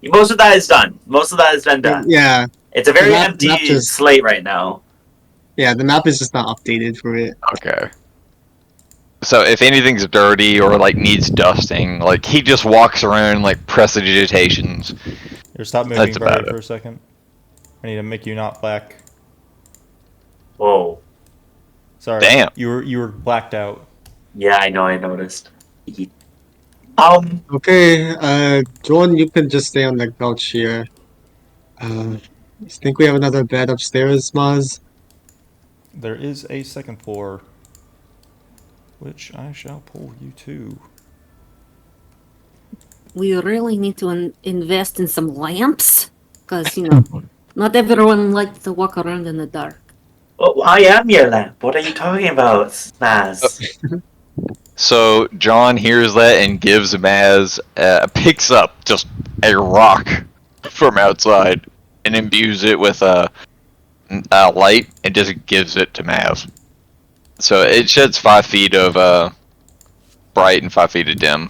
Most of that is done. Most of that has been done. Yeah, It's a very map empty just- slate right now. yeah. The map is just not updated for it. Okay. So if anything's dirty or, like, needs dusting, like, he just walks around, like, prestidigitations. Here, stop moving, That's about Barry, it. for a second. I need to make you not black. Whoa. Sorry. Damn. You were blacked out. Yeah, I know. I noticed. Okay, John, you can just stay on the couch here. I think we have another bed upstairs, Maz. There is a second floor, which I shall pull you to. We really need to invest in some lamps, because not everyone likes to walk around in the dark. Well, I am your lamp. What are you talking about, Maz? So John hears that and gives Maz, picks up just a rock from outside and imbues it with a light and just gives it to Maz. So it sheds 5 feet of bright and 5 feet of dim.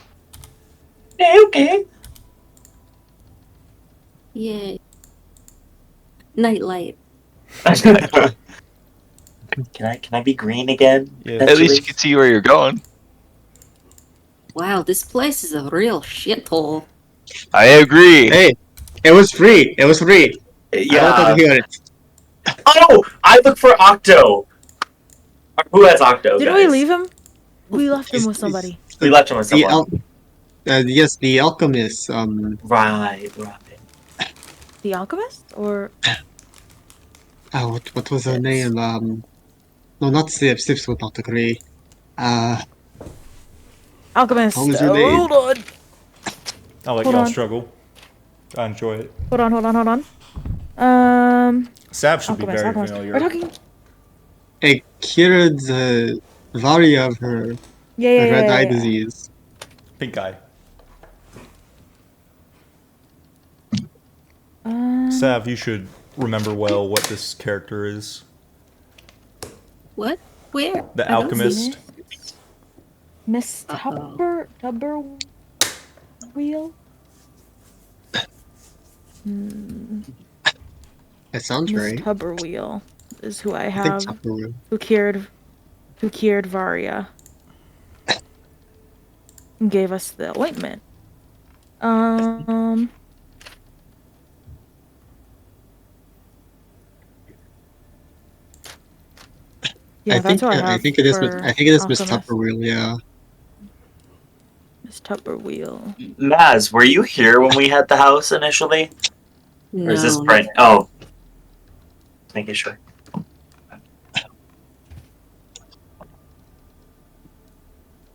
Okay. Yay. Nightlight. Can I be green again? Yeah. At least you can see where you're going. Wow, this place is a real shithole. I agree. Hey, it was free. It was free. I Yeah. wanted to hear it. Oh, I look for Octo. Who has Octo? Did guys? we leave him? We left him with He's- somebody. We left him with The someone. yes, the alchemist. Right. The alchemist? Or What was her Sips. name? No, not Sips. Sips would not agree. alchemist? What was your name? Hold on. I'll let Hold y'all on. struggle. I enjoy it. Hold on. Sav should be Alchemist, very alchemist. familiar. We're talking. A cured Varia of her Yeah. red eye disease. Pink eye. Um, Sav, you should remember well what this character is. What? Where? The I don't see alchemist. Miss Uh-oh. Tubber Wheel? Hmm. That sounds Miss right. Tubberwheel is who I I think have Tupperware. who cured Varia. And gave us the ointment. Yeah, that's who I have. I think it is. for I think it is Miss Alchemist. Tupperware. Yeah. Miss Tupperwheel. Maz, were you here when we had the house initially? Or is this No, Brent? Oh. Making sure.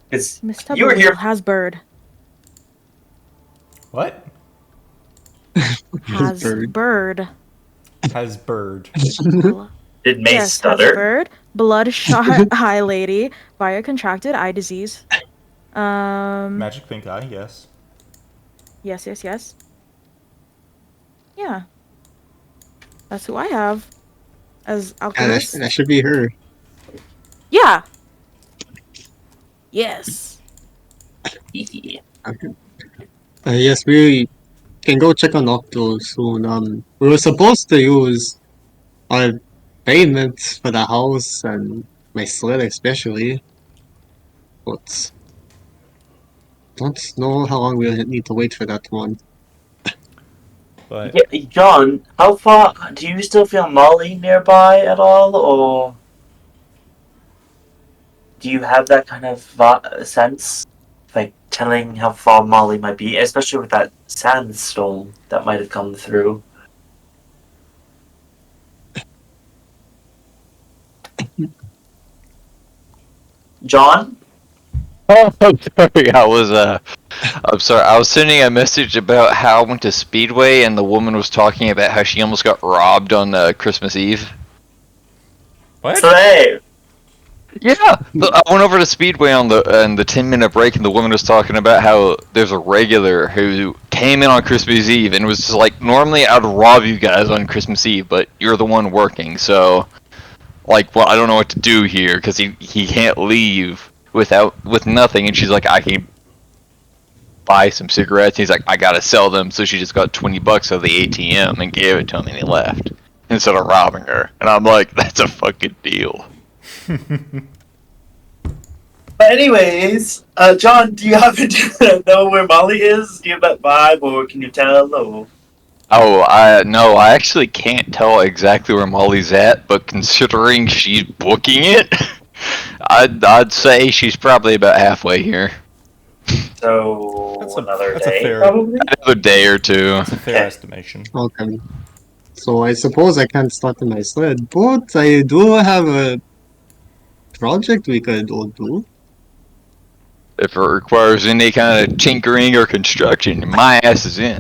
Because Miss you were here. Tupperwheel has bird. What? Has Bird. bird. Has bird. Did Mace Yes, has stutter? bird. Bloodshot eye lady. Via contracted eye disease. Magic pink eye, yes. Yes. Yeah. That's who I have. As Yeah, alchemist. that should be her. Yeah. Yes. Yes, we can go check on Octo soon. We were supposed to use our payment for the house and my sled especially, but don't know how long we'll need to wait for that one. But Yeah, John, how far do you still feel Molly nearby at all, or do you have that kind of sense, like telling how far Molly might be, especially with that sandstorm that might have come through? John? Oh, I'm sorry. I'm sorry. I was sending a message about how I went to Speedway and the woman was talking about how she almost got robbed on Christmas Eve. what? Slay! Yeah, I went over to Speedway on the 10-minute break, and the woman was talking about how there's a regular who came in on Christmas Eve and was just like, normally I'd rob you guys on Christmas Eve, but you're the one working, so like, well, I don't know what to do here because he can't leave with nothing, and she's like, I can buy some cigarettes. He's like, I gotta sell them, so she just got $20 of the ATM and gave it to him, and he left instead of robbing her. And I'm like, that's a fucking deal. But anyways, John, do you happen to know where Molly is? Do you have that vibe, or can you tell, or... Oh, no, I actually can't tell exactly where Molly's at, but considering she's booking it, I'd say she's probably about halfway here. So, That's a day, fair- probably? Another day or two. That's a fair estimation. Okay. So I suppose I can't start in my sled, but I do have a project we could all do. If it requires any kind of tinkering or construction, my ass is in.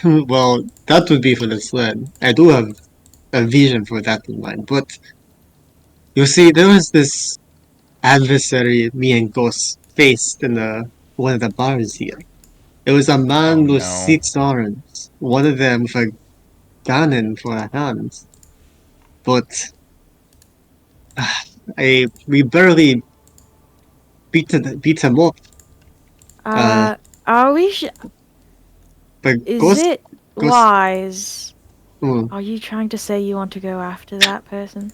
Well, that would be for the sled. I do have a vision for that in mind, but you see, there was this adversary me and Gus faced in one of the bars here. It was a man Oh, with no. 6 arms, one of them with a cannon for a hand. But we barely beat him up. Are we? But Is Gus, it Gus- wise? Mm. Are you trying to say you want to go after that person?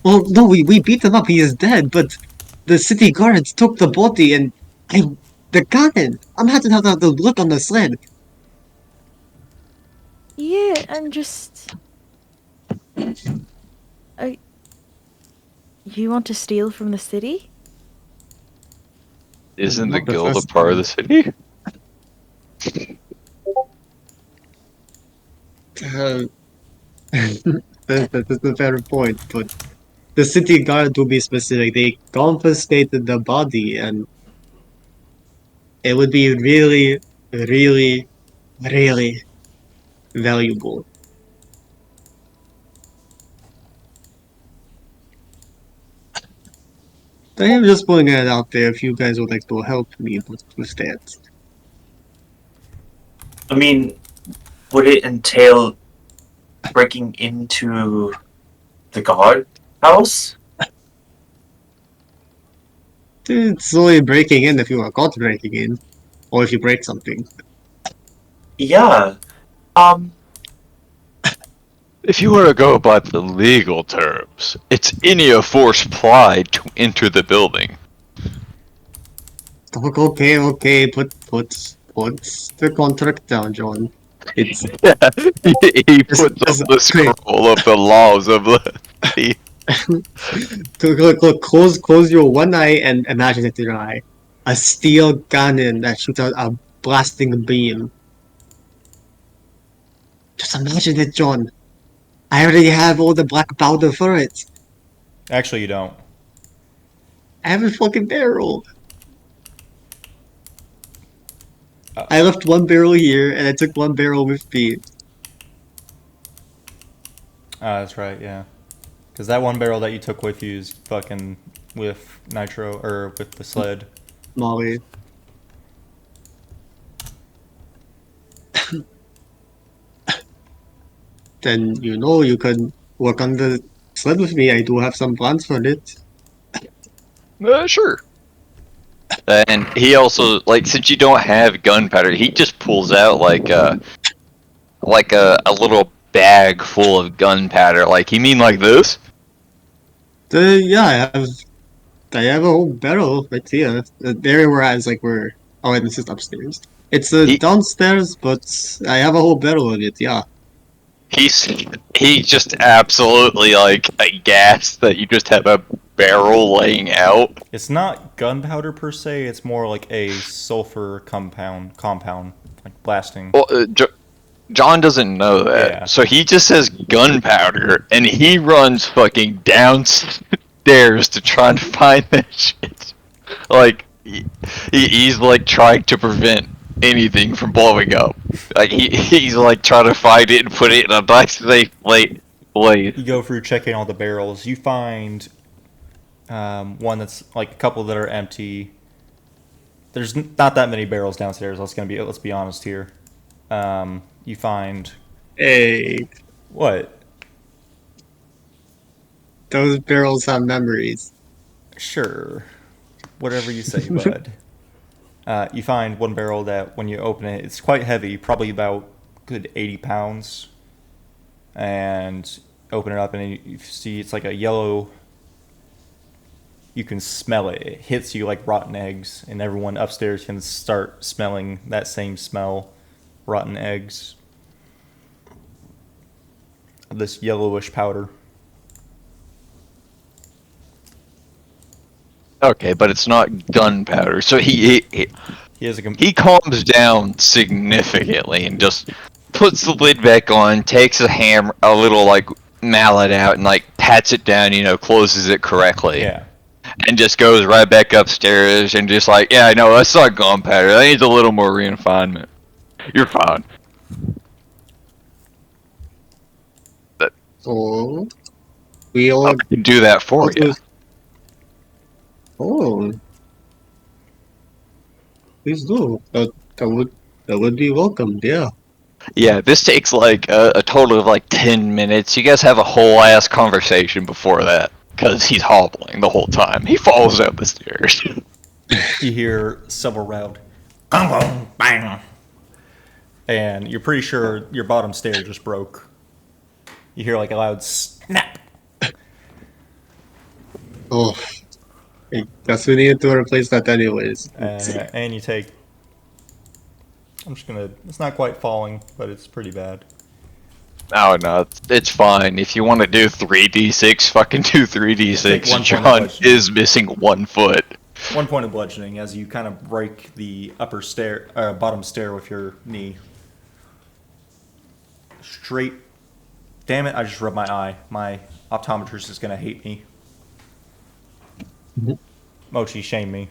Well, no, we beat him up. He is dead. But the city guards took the body and the cannon. Imagine how that would look on the sled. Yeah, and just. You want to steal from the city? Isn't the Not the guild a first part of the city? That's a fair point, but the city guard, to be specific, they confiscated the body, and it would be really, really, really valuable. I am just putting it out there if you guys would like to help me with that. I mean, would it entail breaking into the guard house? It's only breaking in if you are caught breaking in, or if you break something. Yeah. If you were to go by the legal terms, it's any force applied to enter the building. Okay, put the contract down, John. It's He puts up Just- the scroll of the laws of the... look, close your one eye and imagine it in your eye. A steel cannon that shoots out a blasting beam. Just imagine it, John. I already have all the black powder for it. Actually, you don't. I have a fucking barrel. Uh. I left one barrel here, and I took one barrel with me. That's right, yeah. Because that one barrel that you took with you is fucking with nitro, or with the sled. Molly. Then you know you can work on the sled with me. I do have some plans for it. Sure. And he also, like, since you don't have gunpowder, he just pulls out like a little bag full of gunpowder. Like, you mean like this? Yeah, I have a whole barrel right here. The area where I was like, oh, and this is upstairs. It's He- downstairs, but I have a whole barrel of it. Yeah. He just absolutely like aghast that you just have a barrel laying out. It's not gunpowder per se. It's more like a sulfur compound, like blasting. Well, John doesn't know that, Yeah. so he just says gunpowder, and he runs fucking downstairs to try and find that shit. Like he's like trying to prevent anything from blowing up. Like he's like trying to find it and put it in a nice safe blade. You go through checking all the barrels. You find one that's like a couple that are empty. There's not that many barrels downstairs. Let's be honest here. You find Hey, what? those barrels have memories. Sure, whatever you say, bud. You find one barrel that when you open it, it's quite heavy, probably about good 80 pounds. And open it up, and you see it's like a yellow. You can smell it. It hits you like rotten eggs, and everyone upstairs can start smelling that same smell, rotten eggs. This yellowish powder. Okay, but it's not gunpowder. So He has a he calms down significantly and just puts the lid back on, takes a little like mallet out, and like pats it down, closes it correctly. yeah. And just goes right back upstairs and just like, yeah, no, that's not gunpowder. That needs a little more refinement. You're fine. Oh, we all I can do that for you. Oh, please do. That would be welcomed. Yeah. Yeah, this takes like a total of like 10 minutes. You guys have a whole ass conversation before that. Because he's hobbling the whole time. He falls down the stairs. You hear several round, bang, bang, and you're pretty sure your bottom stair just broke. You hear like a loud snap. Oh, I guess we needed to replace that anyways. And you take. It's not quite falling, but it's pretty bad. Oh no, it's fine. If you want to do 3d6, fucking do 3d6. Take 1 point of John bludgeoning. is missing 1 foot. 1 point of bludgeoning as you kind of break the bottom stair with your knee. Straight. Damn it! I just rubbed my eye. My optometrist is gonna hate me. Mochi, shame me.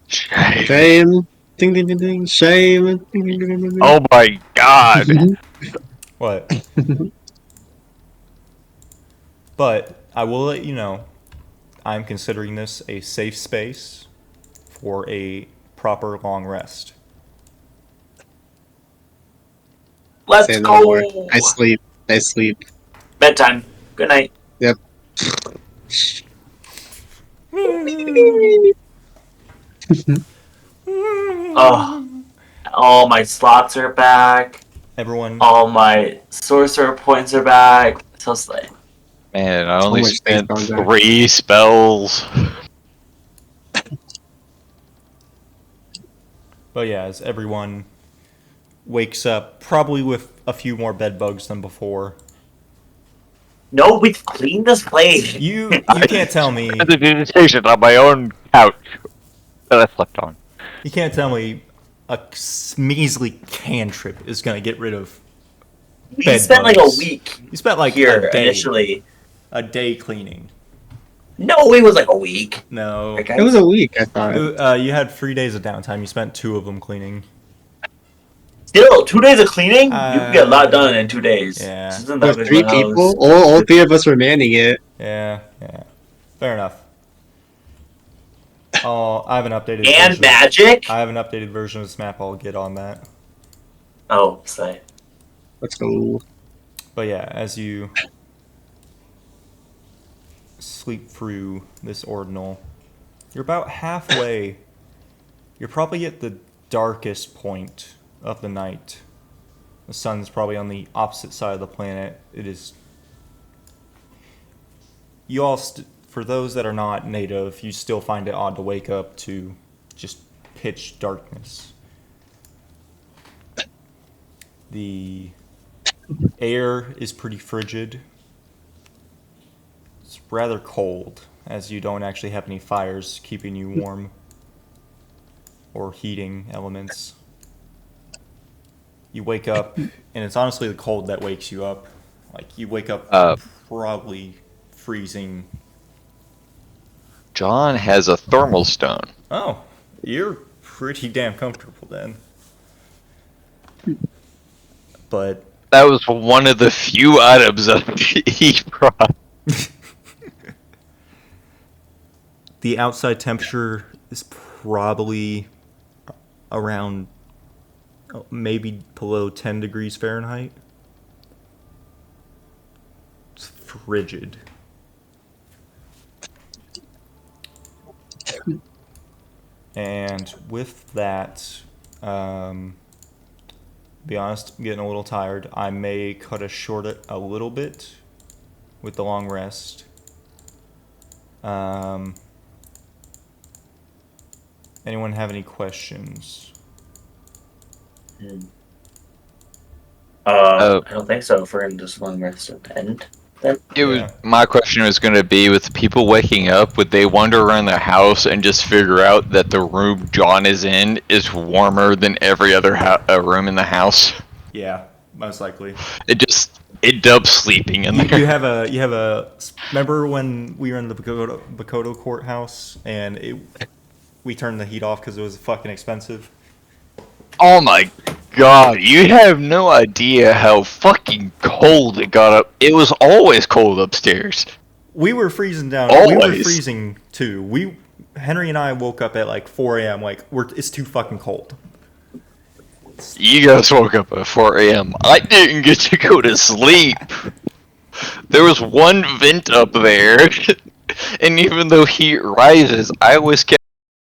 Shame. Ding ding ding ding. Shame. Ding ding ding ding ding. Oh my god. What? But I will let you know, I'm considering this a safe space for a proper long rest. Let's Say no go. more. I sleep. Bedtime. Good night. Yep. Oh, all my slots are back. Everyone, All my sorcerer points are back. So slay. Man, I So only much space spent down there. 3 spells. but yeah, as everyone wakes up, probably with a few more bed bugs than before. No, we've cleaned this place. You can't tell me. I had to do the station on my own couch that I slept on. You can't tell me a measly cantrip is gonna get rid of. We Bed spent like a bugs. week You spent like here a day, initially. a day cleaning. No, it was like a week. No, Okay. It was a week, I thought. you had 3 days of downtime. You spent 2 of them cleaning. Still, 2 days of cleaning? You can get a lot done in 2 days. Yeah. This isn't that With big of 3 a house. people, all 3 of us were manning it. Yeah. Fair enough. Oh, I have an updated And version. magic? I have an updated version of this map. I'll get on that. Oh, slay. Let's go. But yeah, as you sleep through this ordinal, you're about halfway. You're probably at the darkest point of the night. The sun's probably on the opposite side of the planet. It is. You all, for those that are not native, you still find it odd to wake up to just pitch darkness. The air is pretty frigid. It's rather cold, as you don't actually have any fires keeping you warm or heating elements. You wake up, and it's honestly the cold that wakes you up. Like, you wake up probably freezing. John has a thermal stone. Oh, you're pretty damn comfortable then. But That was one of the few items that he brought. the outside temperature is probably around maybe below 10 degrees Fahrenheit. It's frigid. And with that, be honest, I'm getting a little tired. I may cut us short a little bit with the long rest. Anyone have any questions? I don't think so. If we're in this long rest at the end, then It was my question was going to be with people waking up, would they wander around their house and just figure out that the room John is in is warmer than every other room in the house? Yeah, most likely. It dubs sleeping in there. You have a. Remember when we were in the Bakoto courthouse and we turned the heat off because it was fucking expensive? Oh my god, you have no idea how fucking cold it got up. It was always cold upstairs. We were freezing down. Always. We were freezing too. Henry and I woke up at like 4 a.m. Like it's too fucking cold. You guys woke up at 4 a.m. I didn't get to go to sleep. There was one vent up there, and even though heat rises, I was kept